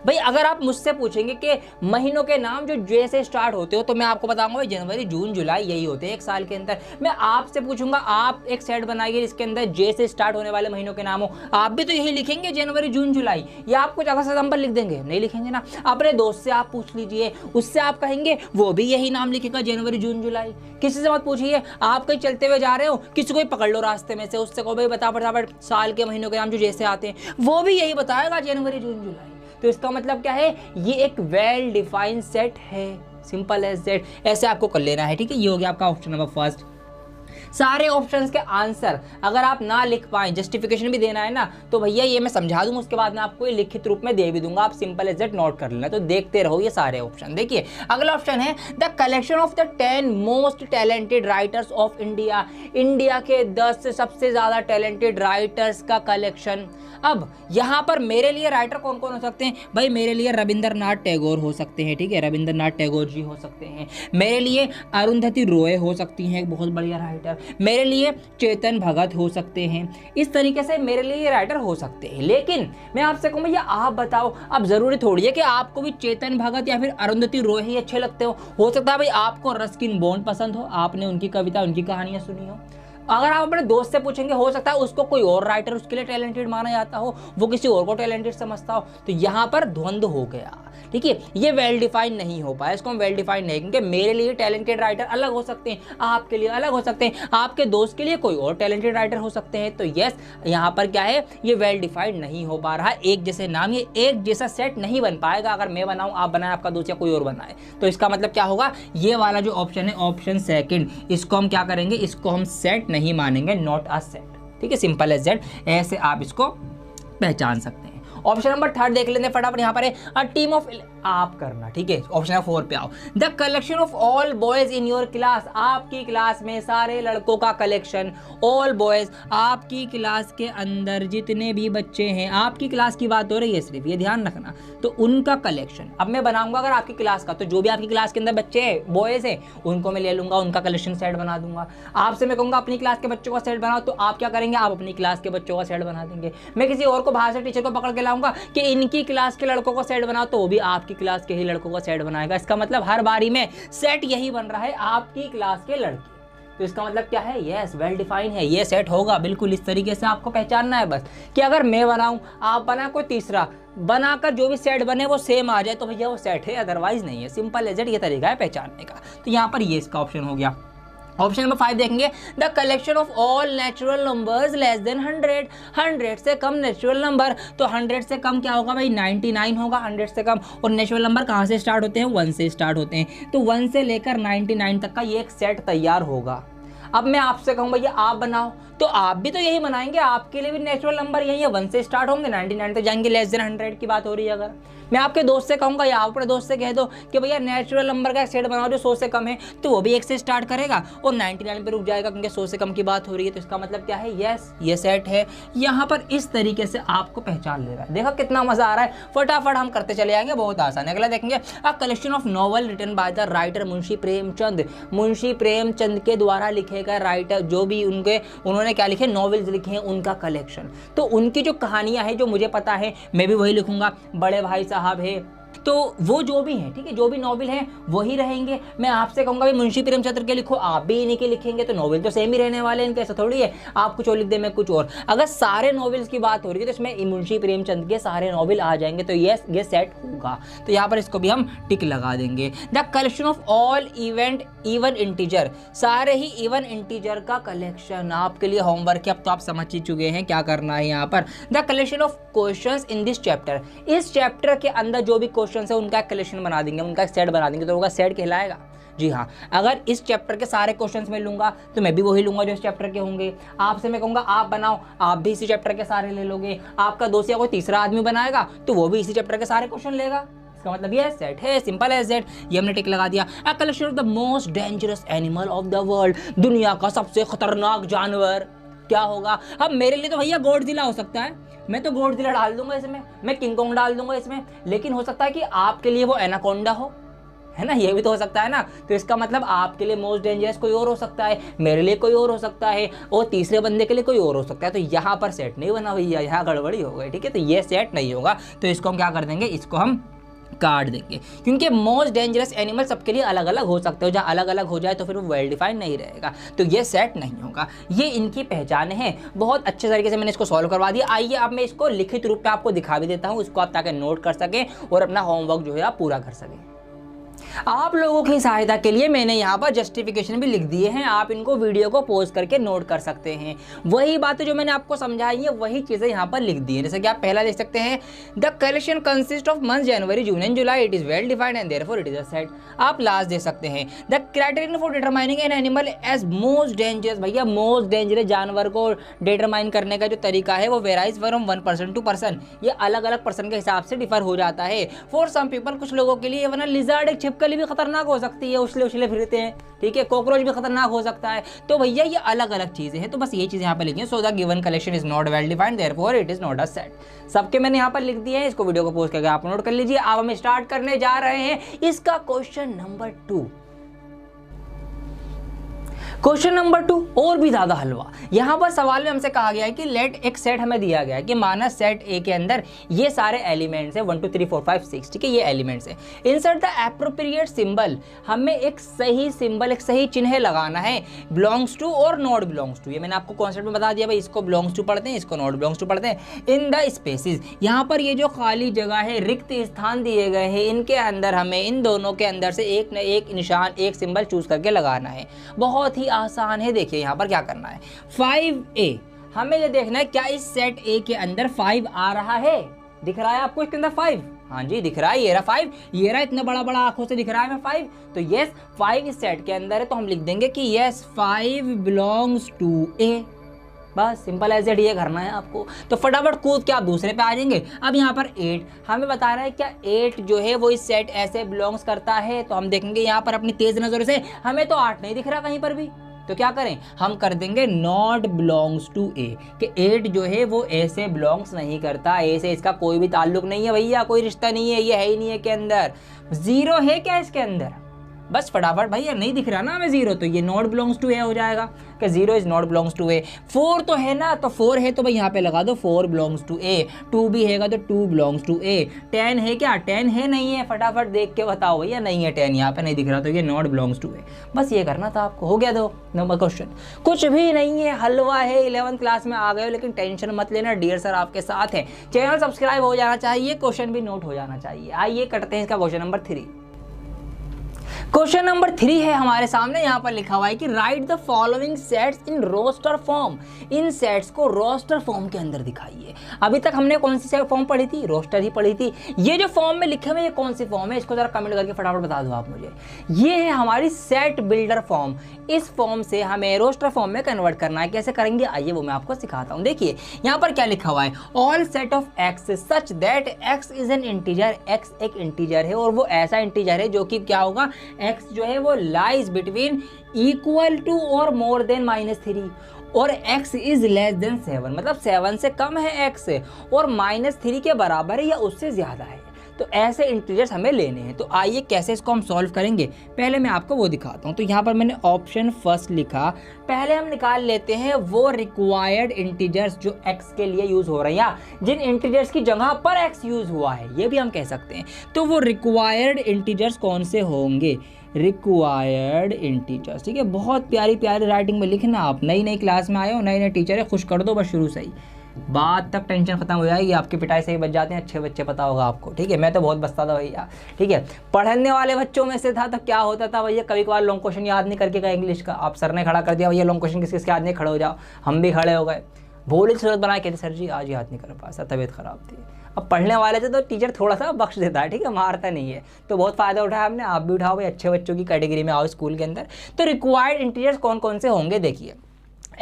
[SPEAKER 1] भाई अगर आप मुझसे पूछेंगे कि महीनों के नाम जो जे से स्टार्ट होते हो, तो मैं आपको बताऊंगा भाई जनवरी, जून, जुलाई यही होते हैं एक साल के अंदर। मैं आपसे पूछूंगा, आप एक सेट बनाइए जिसके अंदर जे से स्टार्ट होने वाले महीनों के नाम हो, आप भी तो यही लिखेंगे जनवरी, जून, जुलाई, या आप कुछ अगस्त, सितंबर लिख देंगे? नहीं लिखेंगे ना। अपने दोस्त से आप पूछ लीजिए, उससे आप कहेंगे, वो भी यही नाम लिखेगा, जनवरी, जून, जुलाई। किसी से मत पूछिए, आप कहीं चलते हुए जा रहे हो, किसी को भी पकड़ लो रास्ते में से, उससे कहो भाई बता फटाफट साल के महीनों के नाम जो जैसे आते हैं, वो भी यही बताएगा, जनवरी, जून, जुलाई। तो इसका मतलब क्या है, ये एक वेल डिफाइंड सेट है, सिंपल एज दैट। ऐसे आपको कर लेना है। ठीक है, ये हो गया आपका ऑप्शन नंबर फर्स्ट। सारे ऑप्शंस के आंसर अगर आप ना लिख पाए, जस्टिफिकेशन भी देना है ना, तो भैया ये मैं समझा दूंगा, उसके बाद मैं आपको ये लिखित रूप में दे भी दूंगा, आप सिंपल एज दैट नोट कर लेना। तो देखते रहो ये सारे ऑप्शन। देखिए अगला ऑप्शन है the collection of the 10 most talented writers of India. India के 10 सबसे ज्यादा टैलेंटेड राइटर्स का कलेक्शन। अब यहाँ पर मेरे लिए राइटर कौन कौन हो सकते हैं भाई? मेरे लिए रविंद्रनाथ टैगोर हो सकते हैं। ठीक है, रविंद्रनाथ टैगोर जी हो सकते हैं। मेरे लिए अरुंधति रॉय हो सकती हैं, एक बहुत बढ़िया राइटर। मेरे लिए चेतन भगत हो सकते हैं। इस तरीके से मेरे लिए ये राइटर हो सकते हैं। लेकिन मैं आपसे कहूँ भैया आप बताओ, अब जरूरी थोड़ी है कि आपको भी चेतन भगत या फिर अरुंधति रॉय ही अच्छे लगते हो सकता है भाई आपको रस्किन बॉन्ड पसंद हो, आपने उनकी कविता, उनकी कहानियां सुनी हो। अगर आप अपने दोस्त से पूछेंगे, हो सकता है उसको कोई और राइटर उसके लिए टैलेंटेड माना जाता हो, वो किसी और को टैलेंटेड समझता हो। तो यहाँ पर द्वंद्व हो गया। ठीक है, ये वेल डिफाइंड नहीं हो पाया, इसको हम वेल डिफाइंड नहीं, क्योंकि मेरे लिए टैलेंटेड राइटर अलग हो सकते हैं, आपके लिए अलग हो सकते हैं, आपके दोस्त के लिए कोई और टैलेंटेड राइटर हो सकते हैं। तो यस, यहाँ पर क्या है, ये वेल डिफाइंड नहीं हो पा रहा है। एक जैसे नाम, ये एक जैसा सेट नहीं बन पाएगा। अगर मैं बनाऊँ, आप बनाए, आपका दोस्त या कोई और बनाए, तो इसका मतलब क्या होगा, ये वाला जो ऑप्शन है, ऑप्शन सेकंड, इसको हम क्या करेंगे, इसको हम सेट नहीं मानेंगे, नॉट अ सेट। ठीक है, सिंपल एज दैट, ऐसे आप इसको पहचान सकते हैं। ऑप्शन नंबर 3 देख लेते हैं फटाफट। यहाँ पर है अ टीम ऑफ, आप करना। ठीक है, ऑप्शन नंबर 4 पे आओ। The collection of all boys in your class, आपकी क्लास में सारे लड़कों का कलेक्शन। ऑल बॉयज, आपकी क्लास के अंदर जितने भी बच्चे हैं, आपकी क्लास की बात हो रही है सिर्फ, ये ध्यान रखना। तो उनका कलेक्शन अब मैं बनाऊंगा अगर आपकी क्लास का, तो जो भी आपकी क्लास के अंदर बच्चे हैं, बॉयज हैं, उनको मैं ले लूंगा, उनका कलेक्शन सेट बना दूंगा। आपसे मैं कहूंगा अपनी क्लास के बच्चों का सेट बनाओ, तो आप क्या करेंगे, आप अपनी क्लास के बच्चों का सेट बना देंगे। मैं किसी और को बाहर से टीचर को पकड़ के लाऊंगा कि इनकी क्लास के लड़कों का सेट बनाओ, तो वो भी आपकी क्लास के ही लड़कों का सेट बनाएगा। इसका मतलब हर बारी में सेट यही बन रहा है, आपकी क्लास के लड़के। तो इसका मतलब क्या है, यस वेल डिफाइन है, ये सेट होगा। बिल्कुल इस तरीके से आपको पहचानना है बस, कि अगर मैं बनाऊं, आप बनाए, कोई तीसरा बनाकर जो भी सेट बने वो सेम आ जाए, तो भैया वो सेट है, अदरवाइज नहीं है। सिंपल एज इट, ये तरीका है पहचानने का। तो यहाँ पर ये इसका ऑप्शन हो गया। ऑप्शन नंबर 5 देखेंगे, the collection of all natural numbers less than 100, 100 से कम नेचुरल नंबर। तो 100 से कम क्या होगा भाई, 99 होगा, 100 से कम। और नेचुरल नंबर कहाँ से स्टार्ट होते हैं, 1 से स्टार्ट होते हैं। तो 1 से लेकर 99 तक का ये एक सेट तैयार होगा। अब मैं आपसे कहूँ भैया आप बनाओ, तो आप भी तो यही बनाएंगे, आपके लिए भी नेचुरल नंबर यही है, 1 से स्टार्ट होंगे 99 तक जाएंगे, लेस देन 100 की बात हो रही है। अगर मैं आपके दोस्त से कहूँगा या आप अपने दोस्त से कह दो कि भैया नेचुरल नंबर का एक सेट बनाओ जो 100 से कम है, तो वो भी 1 से स्टार्ट करेगा और 99 पे रुक जाएगा, क्योंकि 100 से कम की बात हो रही है। तो इसका मतलब क्या है, यस ये सेट है। यहाँ पर इस तरीके से आपको पहचान लेगा। देखो कितना मजा आ रहा है, फटाफट हम करते चले जाएंगे, बहुत आसान है। अगला देखेंगे, a collection of novel written by the writer Munshi Premchand. Munshi Premchand के द्वारा लिखे गए राइटर, जो भी उन्होंने क्या लिखे, नॉवेल्स लिखे हैं, उनका कलेक्शन। तो उनकी जो कहानियां हैं, जो मुझे पता है मैं भी वही लिखूंगा। बड़े भाई साहब है, तो वो जो भी हैं, ठीक है, जो भी नॉवेल हैं वही रहेंगे। मैं आपसे कहूँगा भाई मुंशी प्रेमचंद के लिखो, आप भी इन्हीं के लिखेंगे, तो नॉवेल तो सेम ही रहने वाले हैं इनके, ऐसा थोड़ी है आप कुछ और लिख दे मैं कुछ और। अगर सारे नॉवेल्स की बात हो रही है तो इसमें मुंशी प्रेमचंद के सारे नॉवेल आ जाएंगे, तो ये सेट होगा। तो यहाँ पर इसको भी हम टिक लगा देंगे। The collection of all even integer, सारे ही इवन इंटीजर का कलेक्शन आपके लिए होमवर्क है। अब तो आप समझ ही चुके हैं क्या करना है यहाँ पर। The collection of questions in this chapter, इस चैप्टर के अंदर जो भी क्वेश्चन है उनका कलेक्शन बना देंगे, उनका एक सेट बना देंगे, तो उनका सेट कहलाएगा। जी हाँ, अगर इस चैप्टर के सारे क्वेश्चंस मैं लूंगा तो मैं भी वही लूंगा जो इस चैप्टर के होंगे। आपसे मैं कहूंगा आप बनाओ, आप भी इसी चैप्टर के सारे ले लोगे। आपका दोस्त या कोई तीसरा आदमी बनाएगा तो वो भी इसी चैप्टर के सारे क्वेश्चन लेगा। इसका मतलब ये सेट है, सिंपल एज दैट। ये हमने टिक लगा दिया। अ collection of the most dangerous animal of the world, दुनिया का सबसे खतरनाक जानवर क्या होगा। अब मेरे लिए तो भैया गॉडजिला हो सकता है, मैं तो गॉडजिला डाल दूंगा इसमें, मैं किंग कॉन्ग डाल दूंगा इसमें, लेकिन हो सकता है कि आपके लिए वो एनाकोंडा हो, है ना, ये भी तो हो सकता है ना। तो इसका मतलब आपके लिए मोस्ट डेंजरस कोई और हो सकता है, मेरे लिए कोई और हो सकता है, और तीसरे बंदे के लिए कोई और हो सकता है। तो यहाँ पर सेट नहीं बना भैया, यहाँ गड़बड़ी हो गई, ठीक है। तो ये सेट नहीं होगा, तो इसको हम क्या कर देंगे, इसको हम काट देंगे, क्योंकि मोस्ट डेंजरस एनिमल सबके लिए अलग अलग हो सकते हो। जहाँ अलग अलग हो जाए तो फिर वो वेल डिफाइंड नहीं रहेगा, तो ये सेट नहीं होगा। ये इनकी पहचान है। बहुत अच्छे तरीके से मैंने इसको सॉल्व करवा दिया। आइए अब मैं इसको लिखित रूप में आपको दिखा भी देता हूँ, इसको आप ताकि नोट कर सकें और अपना होमवर्क जो है आप पूरा कर सकें। आप लोगों की सहायता के लिए मैंने यहाँ पर जस्टिफिकेशन भी लिख दिए हैं, आप इनको वीडियो को पॉज करके नोट कर सकते हैं। वही बातें जो मैंने आपको समझाई है वही चीज़ें यहाँ पर लिख दी है। जैसे कि आप पहला देख सकते हैं, the collection consist of month January June and July, it is well defined and therefore it is a set. आप लास्ट दे सकते हैं, the criterion for determining an animal as most dangerous. भैया मोस्ट डेंजरस जानवर को डिटरमाइन करने का जो तरीका है वो varies from 1 person to person, ये अलग अलग पर्सन के हिसाब से डिफर हो जाता है। फॉर सम पीपल, कुछ लोगों के लिए वरना लिजर्ड, एक छिपकली भी खतरनाक हो सकती है, उछले उछले फिरते हैं, ठीक है, कॉकरोच भी खतरनाक हो सकता है। तो भैया ये अलग अलग चीजें हैं, तो बस ये चीजें यहाँ पर लिखी। So the given collection is not well defined, therefore it is not a set. सबके मैंने यहाँ पर लिख दिए हैं, इसको वीडियो को पोस्ट करके आप नोट कर लीजिए। अब हम स्टार्ट करने जा रहे हैं इसका क्वेश्चन नंबर 2। क्वेश्चन नंबर 2 और भी ज्यादा हलवा। यहाँ पर सवाल में हमसे कहा गया है कि लेट एक सेट हमें दिया गया है कि माना सेट ए के अंदर ये सारे एलिमेंट्स है 1 2 3 4 5 6, ठीक है, ये एलिमेंट्स है। इंसर्ट द एप्रोप्रिएट सिंबल, हमें एक सही सिंबल, एक सही चिन्ह लगाना है, बिलोंग्स टू और नॉट बिलोंग्स टू। ये मैंने आपको कॉन्सेप्ट में बता दिया भाई, इसको बिलोंग्स टू पढ़ते हैं, इसको नॉट बिलोंग्स टू पढ़ते हैं। इन द स्पेसिस, यहाँ पर ये जो खाली जगह है, रिक्त स्थान दिए गए हैं, इनके अंदर हमें इन दोनों के अंदर से एक न एक निशान, एक सिंबल चूज करके लगाना है। बहुत ही आसान है। देखिए यहाँ पर क्या करना है, 5A, हमें ये देखना है क्या इस सेट A के अंदर 5 आ रहा है। दिख रहा है आपको इसके अंदर 5? हाँ जी दिख रहा है, ये रहा 5, ये रहा, इतना बड़ा बड़ा आंखों से दिख रहा है हमें 5। तो यस 5 इस सेट के अंदर है, तो हम लिख देंगे कि यस 5 बिलोंग्स टू A। बस सिंपल एज इट, ये करना है आपको। तो फटाफट कूद के आप दूसरे पे आ जाएंगे। अब यहाँ पर 8 हमें बता रहा है क्या 8 जो है वो इस सेट ऐसे बिलोंग्स करता है, तो हम देखेंगे यहाँ पर अपनी तेज नजरों से, हमें तो 8 नहीं दिख रहा कहीं पर भी, तो क्या करें, हम कर देंगे नॉट बिलोंग्स टू ए, कि 8 जो है वो ए से बिलोंग्स नहीं करता, ए से इसका कोई भी ताल्लुक नहीं है भैया, कोई रिश्ता नहीं है, ये है ही नहीं है के अंदर। 0 है क्या इसके अंदर, बस फटाफट भैया नहीं दिख रहा ना हमें 0, तो ये नॉट बिलोंग्स टू ए हो जाएगा कि 0 इज नॉट बिलोंग्स टू ए। 4 तो है ना, तो 4 है तो भाई यहाँ पे लगा दो 4 बिलोंग्स टू ए। 2 भी हैगा तो 2 बिलोंग्स टू ए। 10 है क्या, 10 है नहीं है, फटाफट देख के बताओ भैया, नहीं है 10, यहाँ पे नहीं दिख रहा, तो ये नॉट बिलोंग्स टू ए। बस ये करना था आपको, हो गया। दो नंबर क्वेश्चन, कुछ भी नहीं है, हलवा है। 11th क्लास में आ गए हो, लेकिन टेंशन मत लेना, डियर सर आपके साथ है। चैनल सब्सक्राइब हो जाना चाहिए, क्वेश्चन भी नोट हो जाना चाहिए। आइए करते हैं इसका क्वेश्चन नंबर 3। क्वेश्चन नंबर 3 है हमारे सामने, यहाँ पर लिखा हुआ है कि write the following sets in roster form. इन सेट्स को रोस्टर फॉर्म के अंदर दिखाइए। अभी तक हमने कौन सी फॉर्म पढ़ी थी? रोस्टर ही पढ़ी थी। ये जो फॉर्म में लिखे हुए ये कौन सी फॉर्म है? इसको जरा कमेंट करके फटाफट बता दो आप मुझे। ये है हमारी सेट बिल्डर फॉर्म। इस फॉर्म से हमें रोस्टर फॉर्म में कन्वर्ट करना है। कैसे करेंगे आइए वो मैं आपको सिखाता हूँ। देखिए यहाँ पर क्या लिखा हुआ है, all set of x such that x is an integer. X एक इंटीजर है और वो ऐसा इंटीजर है जो कि क्या होगा, एक्स जो है वो लाइज बिटवीन इक्वल टू और मोर देन -3 और x इज लेस देन 7, मतलब 7 से कम है x और -3 के बराबर है या उससे ज्यादा है। तो ऐसे इंटीजर्स हमें लेने हैं। तो आइए कैसे इसको हम सॉल्व करेंगे, पहले मैं आपको वो दिखाता हूँ। तो यहाँ पर मैंने ऑप्शन फर्स्ट लिखा। पहले हम निकाल लेते हैं वो रिक्वायर्ड इंटीजर्स जो x के लिए यूज हो रहे हैं या जिन इंटीजर्स की जगह पर x यूज हुआ है, ये भी हम कह सकते हैं। तो वो रिक्वायर्ड इंटीजर्स कौन से होंगे? रिक्वायर्ड इंटीजर्स, ठीक है। बहुत प्यारी प्यारी राइटिंग में लिखना। आप नई नई क्लास में आए हो, नए नए टीचर है, खुश कर दो बस शुरू से ही, बाद तक टेंशन खत्म हो जाएगी। आपकी पिटाई से ही बच जाते हैं अच्छे बच्चे, पता होगा आपको, ठीक है। मैं तो बहुत बचता था भैया, ठीक है। पढ़ने वाले बच्चों में से था तो क्या होता था भैया, कभी कभार लॉन्ग क्वेश्चन याद नहीं करके गए इंग्लिश का, आप सर ने खड़ा कर दिया भैया लॉन्ग क्वेश्चन किस किसके याद नहीं, खड़े हो जाओ। हम भी खड़े हो गए, भोली सूरत बना के, सर जी आज याद नहीं कर पाया, तबीयत खराब थी। अब पढ़ने वाले थे तो टीचर थोड़ा सा बख्श देता है, ठीक है, मारता नहीं है। तो बहुत फ़ायदा उठाया हमने, आप भी उठाओ भाई, अच्छे बच्चों की कैटेगरी में आओ स्कूल के अंदर। तो रिक्वायर्ड इंटीजर्स कौन कौन से होंगे देखिए।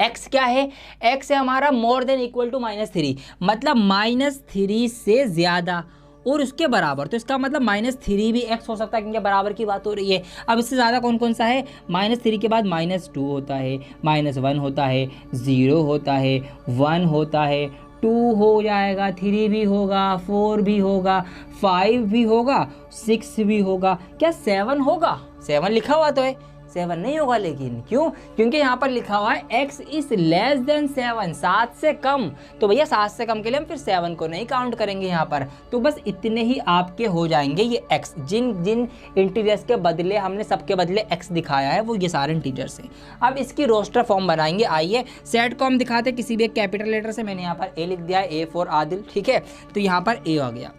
[SPEAKER 1] x क्या है? x है हमारा मोर देन इक्वल टू -3, मतलब -3 से ज़्यादा और उसके बराबर। तो इसका मतलब -3 भी x हो सकता है क्योंकि बराबर की बात हो रही है। अब इससे ज़्यादा कौन कौन सा है? -3 के बाद -2 होता है, -1 होता है, 0 होता है, 1 होता है, 2 हो जाएगा, 3 भी होगा, 4 भी होगा, 5 भी होगा, 6 भी होगा। क्या 7 होगा? 7 लिखा हुआ तो है, 7 नहीं होगा। लेकिन क्यों? क्योंकि यहाँ पर लिखा हुआ है x इज लेस देन 7, 7 से कम। तो भैया 7 से कम के लिए हम फिर 7 को नहीं काउंट करेंगे यहाँ पर। तो बस इतने ही आपके हो जाएंगे ये x। जिन जिन इंटीजर्स के बदले हमने सबके बदले x दिखाया है वो ये सारे इंटीजर्स हैं। अब इसकी रोस्टर फॉर्म बनाएंगे। आइए सेट को हम दिखाते किसी भी एक कैपिटल लेटर से। मैंने यहाँ पर A लिख दिया है, A फॉर आदिल, ठीक है। तो यहाँ पर A आ गया।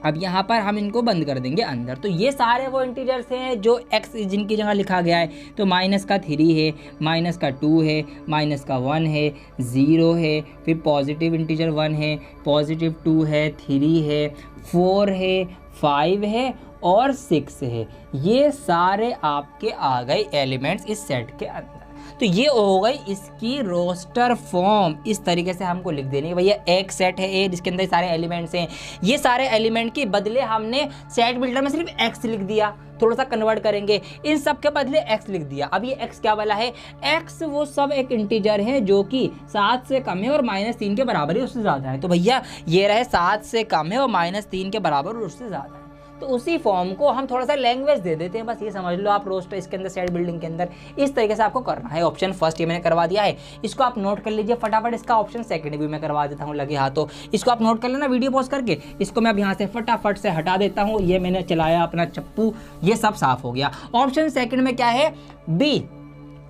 [SPEAKER 1] अब यहाँ पर हम इनको बंद कर देंगे अंदर। तो ये सारे वो इंटीजर्स हैं जो x जिनकी जगह लिखा गया है। तो -3 है, -2 है, -1 है, 0 है, फिर पॉजिटिव इंटीजर 1 है, +2 है, 3 है, 4 है, 5 है और 6 है। ये सारे आपके आ गए एलिमेंट्स इस सेट के अंदर। तो ये हो गई इसकी रोस्टर फॉर्म। इस तरीके से हमको लिख देनी है भैया, एक सेट है ए जिसके अंदर सारे एलिमेंट्स हैं। ये सारे एलिमेंट के बदले हमने सेट बिल्डर में सिर्फ x लिख दिया, थोड़ा सा कन्वर्ट करेंगे, इन सब के बदले x लिख दिया। अब ये x क्या वाला है? x वो सब एक इंटीजर है जो कि 7 से कम है और -3 के बराबर है, उससे ज़्यादा है। तो भैया ये रहे 7 से कम है और -3 के बराबर और उससे ज़्यादा है। तो उसी फॉर्म को हम थोड़ा सा लैंग्वेज दे देते हैं, बस ये समझ लो आप रोस्टर इसके अंदर सेट बिल्डिंग के अंदर इस तरीके से आपको करना है। ऑप्शन फर्स्ट ये मैंने करवा दिया है, इसको आप नोट कर लीजिए फटाफट। इसका ऑप्शन सेकंड भी मैं करवा देता हूँ लगे हाथों। इसको आप नोट कर लेना वीडियो पॉज करके। इसको मैं अब यहाँ से फटाफट से हटा देता हूँ। ये मैंने चलाया अपना चप्पू, ये सब साफ हो गया। ऑप्शन सेकंड में क्या है? B,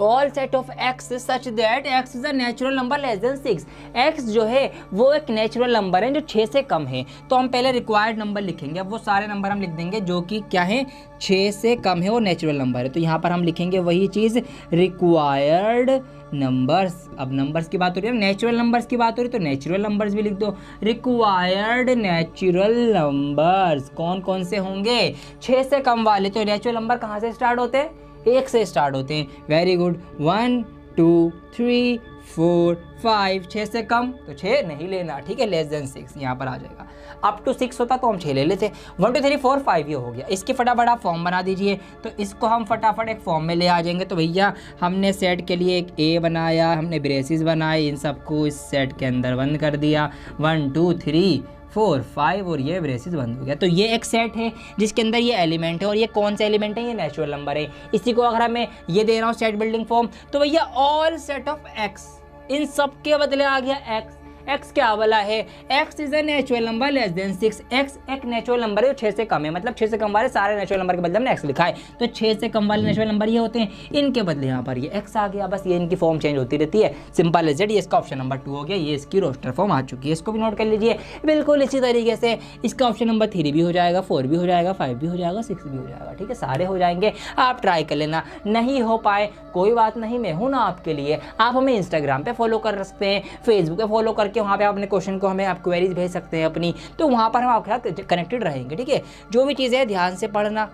[SPEAKER 1] all set of x such that x is a natural number less than 6। x जो है वो एक नेचुरल नंबर है जो 6 से कम है। तो हम पहले रिक्वायर्ड नंबर लिखेंगे। अब वो सारे नंबर हम लिख देंगे जो कि क्या है, 6 से कम है और नेचुरल नंबर है। तो यहाँ पर हम लिखेंगे वही चीज़, रिक्वायर्ड नंबर्स। अब नंबर्स की बात हो रही है, नेचुरल नंबर्स की बात हो रही है, तो नेचुरल नंबर्स भी लिख दो। रिक्वायर्ड नेचुरल नंबर्स कौन कौन से होंगे? 6 से कम वाले। तो नेचुरल नंबर कहाँ से स्टार्ट होते हैं? 1 से स्टार्ट होते हैं। Very good, 1 2 3 4 5। 6 से कम तो 6 नहीं लेना, ठीक है, लेस देन 6 यहाँ पर आ जाएगा। अप टू 6 होता तो हम 6 ले लेते। 1 2 3 4 5 ये हो गया। इसकी फटाफट आप फॉर्म बना दीजिए। तो इसको हम फटाफट एक फॉर्म में ले आ जाएंगे। तो भैया हमने सेट के लिए एक A बनाया, हमने ब्रेसेस बनाए, इन सबको इस सेट के अंदर बंद कर दिया। 1 2 3 4 5 और ये ब्रेसेस बंद हो गया। तो ये एक सेट है जिसके अंदर ये एलिमेंट है और ये कौन सा एलिमेंट है? ये नेचुरल नंबर है। इसी को अगर मैं ये दे रहा हूँ सेट बिल्डिंग फॉर्म, तो भैया ऑल सेट ऑफ x, इन सब के बदले आ गया x। x क्या वाला है, x is a natural number less than 6, x एक नेचुरल नंबर है जो 6 से कम है, मतलब 6 से कम वाले सारे नेचुरल नंबर के बदले हमने x लिखा है, तो 6 से कम वाले नेचुरल नंबर ये होते हैं, इनके बदले यहाँ पर ये x आ गया, बस ये इनकी फॉर्म चेंज होती रहती है, सिंपल एज इट। ये इसका ऑप्शन नंबर 2 हो गया, ये इसकी रोस्टर फॉर्म आ चुकी है, इसको भी नोट कर लीजिए। बिल्कुल इसी तरीके से इसका ऑप्शन नंबर 3 भी हो जाएगा, 4 भी हो जाएगा, 5 भी हो जाएगा, 6 भी हो जाएगा, ठीक है, सारे हो जाएंगे। आप ट्राई कर लेना, नहीं हो पाए कोई बात नहीं, मैं हूं ना आपके लिए। आप हमें इंस्टाग्राम पे फॉलो कर सकते हैं, फेसबुक पे फॉलो करके वहाँ पे आप अपने क्वेश्चन को हमें आप क्वेरीज भेज सकते हैं अपनी, तो वहाँ पर हम आपके साथ कनेक्टेड रहेंगे, ठीक है। जो भी चीज़ें ध्यान से पढ़ना,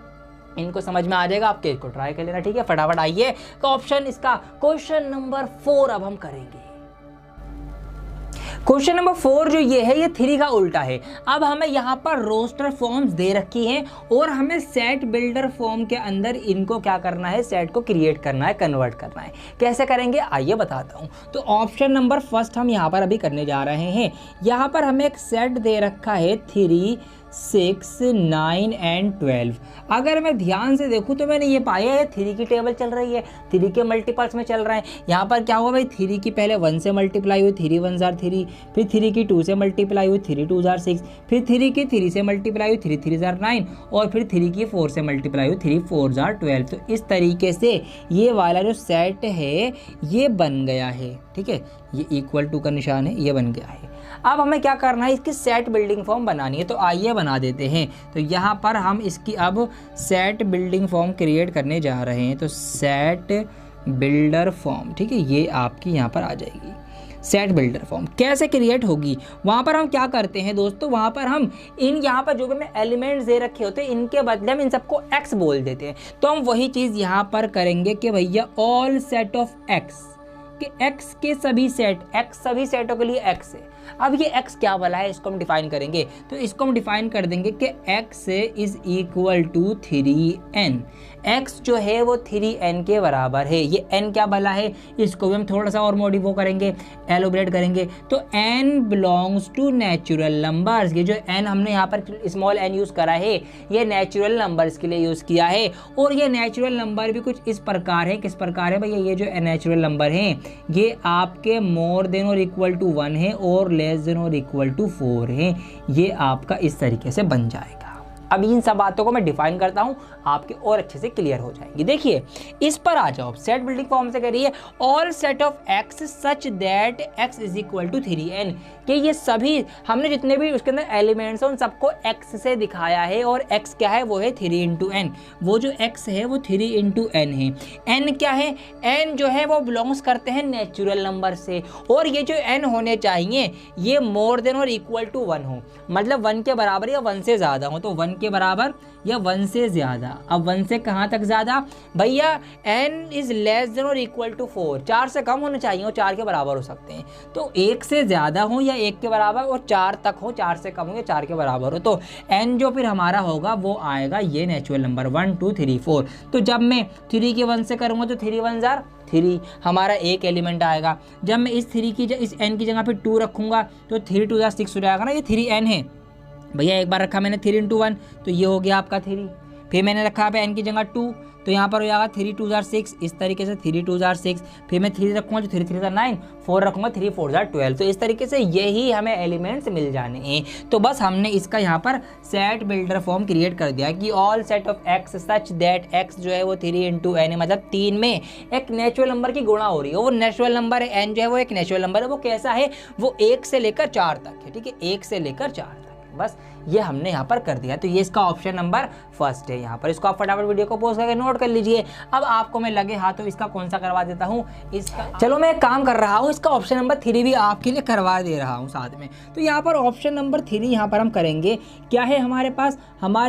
[SPEAKER 1] इनको समझ में आ जाएगा, आपके इसको ट्राई कर लेना, ठीक है। फटाफट आइए तो ऑप्शन इसका क्वेश्चन नंबर 4 अब हम करेंगे। क्वेश्चन नंबर 4 जो ये है, ये 3 का उल्टा है। अब हमें यहाँ पर रोस्टर फॉर्म्स दे रखी हैं और हमें सेट बिल्डर फॉर्म के अंदर इनको क्या करना है, सेट को क्रिएट करना है, कन्वर्ट करना है। कैसे करेंगे आइए बताता हूँ। तो ऑप्शन नंबर फर्स्ट हम यहाँ पर अभी करने जा रहे हैं। यहाँ पर हमें एक सेट दे रखा है 3, 6, 9 एंड 12। अगर मैं ध्यान से देखूं तो मैंने ये पाया है 3 की टेबल चल रही है, 3 के मल्टीपल्स में चल रहे हैं। यहाँ पर क्या हुआ भाई, 3 की पहले 1 से मल्टीप्लाई हुई, 3 1 जार 3, फिर 3 की 2 से मल्टीप्लाई हुई, 3 2 जार 6, फिर 3 की 3 से मल्टीप्लाई हुई, 3 3 जार 9, और फिर 3 की 4 से मल्टीप्लाई हुई, 3 4 जार 12। तो इस तरीके से ये वाला जो सेट है ये बन गया है, ठीक है, ये इक्वल टू का निशान है, ये बन गया है। अब हमें क्या करना है, इसकी सेट बिल्डिंग फॉर्म बनानी है, तो आइए बना देते हैं। तो यहाँ पर हम इसकी अब सेट बिल्डिंग फॉर्म क्रिएट करने जा रहे हैं। तो सेट बिल्डर फॉर्म, ठीक है, ये आपकी यहाँ पर आ जाएगी। सेट बिल्डर फॉर्म कैसे क्रिएट होगी, वहाँ पर हम क्या करते हैं दोस्तों, वहाँ पर हम यहाँ पर जो भी हमें एलिमेंट्स दे रखे होते हैं इनके बदले हम इन सबको x बोल देते हैं। तो हम वही चीज़ यहाँ पर करेंगे कि भैया ऑल सेट ऑफ x, कि x के सभी सेट, x सभी सेटों के लिए x है। अब ये x क्या वाला है, इसको हम डिफाइन करेंगे। तो इसको हम डिफाइन कर देंगे कि x is equal to 3n। x जो है वो 3n के बराबर है। ये n क्या वाला है, इसको भी हम थोड़ा सा और मॉडिफाई करेंगे, एलोबरेट करेंगे। तो n belongs to natural numbers. ये जो n हमने यहाँ पर स्मॉल n यूज़ करा है, ये नेचुरल नंबर्स के लिए यूज़ किया है। और ये नेचुरल नंबर भी कुछ इस प्रकार है, किस प्रकार है भैया, ये जो नेचुरल नंबर हैं ये आपके मोर देन और इक्वल टू 1 है और लेस देन और इक्वल टू 4 है। ये आपका इस तरीके से बन जाएगा। अब इन सब बातों को मैं डिफाइन करता हूँ, आपके और अच्छे से क्लियर हो जाएंगी। देखिए इस पर आ जाओ, सेट बिल्डिंग फॉर्म से करिए all set of x such that x is equal to 3n, कि ये सभी हमने जितने भी उसके अंदर एलिमेंट्स हैं उन सबको x से दिखाया है, और x क्या है, वो है 3 इंटू n। वो जो x है वो 3 इंटू n है। n क्या है, n जो है वो बिलोंग्स करते हैं नेचुरल नंबर से, और ये जो n होने चाहिए ये मोर देन और इक्वल टू 1 हो, मतलब 1 के बराबर या 1 से ज़्यादा हो। तो 1 के बराबर या 1 से ज़्यादा। अब 1 से कहाँ तक ज़्यादा भैया, n इज़ लेस देन और इक्वल टू 4, 4 से कम होने चाहिए और 4 के बराबर हो सकते हैं। तो 1 से ज़्यादा हो या 1 के बराबर, और 4 तक हो, 4 से कम हो या 4 के बराबर हो। तो n जो फिर हमारा होगा वो आएगा ये नेचुरल नंबर 1 2 3 4। तो जब मैं 3 के 1 से करूँगा तो 3 1 जार 3 हमारा एक एलिमेंट आएगा। जब मैं इस 3 की इस n की जगह पे 2 रखूँगा तो 3 2 जार 6 हो जाएगा ना, ये 3n है भैया। एक बार रखा मैंने 3 इंटू 1 तो ये हो गया आपका 3, फिर मैंने रखा पे n की जगह 2 तो यहाँ पर हो जाएगा 3 2 जार 6, इस तरीके से 3 2 जार 6, फिर मैं 3 रखूँगा तो 3 3 जार 9, 4 रखूँगा 3 4 जार 12। तो इस तरीके से यही हमें एलिमेंट्स मिल जाने हैं। तो बस हमने इसका यहाँ पर सेट बिल्डर फॉर्म क्रिएट कर दिया कि all set of x such that x जो है वो 3 इंटू n है, मतलब 3 में एक नेचुरल नंबर की गुणा हो रही है। वो नेचुरल नंबर है, n जो है वो एक नेचुरल नंबर है। वो कैसा है, वो 1 से लेकर 4 तक है, ठीक है, 1 से लेकर 4 तक। बस ये हमने यहाँ पर कर दिया। तो ये इसका ऑप्शन नंबर फर्स्ट है। यहाँ पर इसको आप फटाफट वीडियो को पॉज करके नोट कर लीजिए। अब आपको मैं लगे हाथों इसका कौन सा करवा देता हूँ, इसका चलो मैं एक काम कर रहा हूँ, इसका ऑप्शन नंबर 3 भी आपके लिए करवा दे रहा हूँ साथ में। तो यहाँ पर ऑप्शन नंबर 3 यहाँ पर हम करेंगे। क्या है हमारे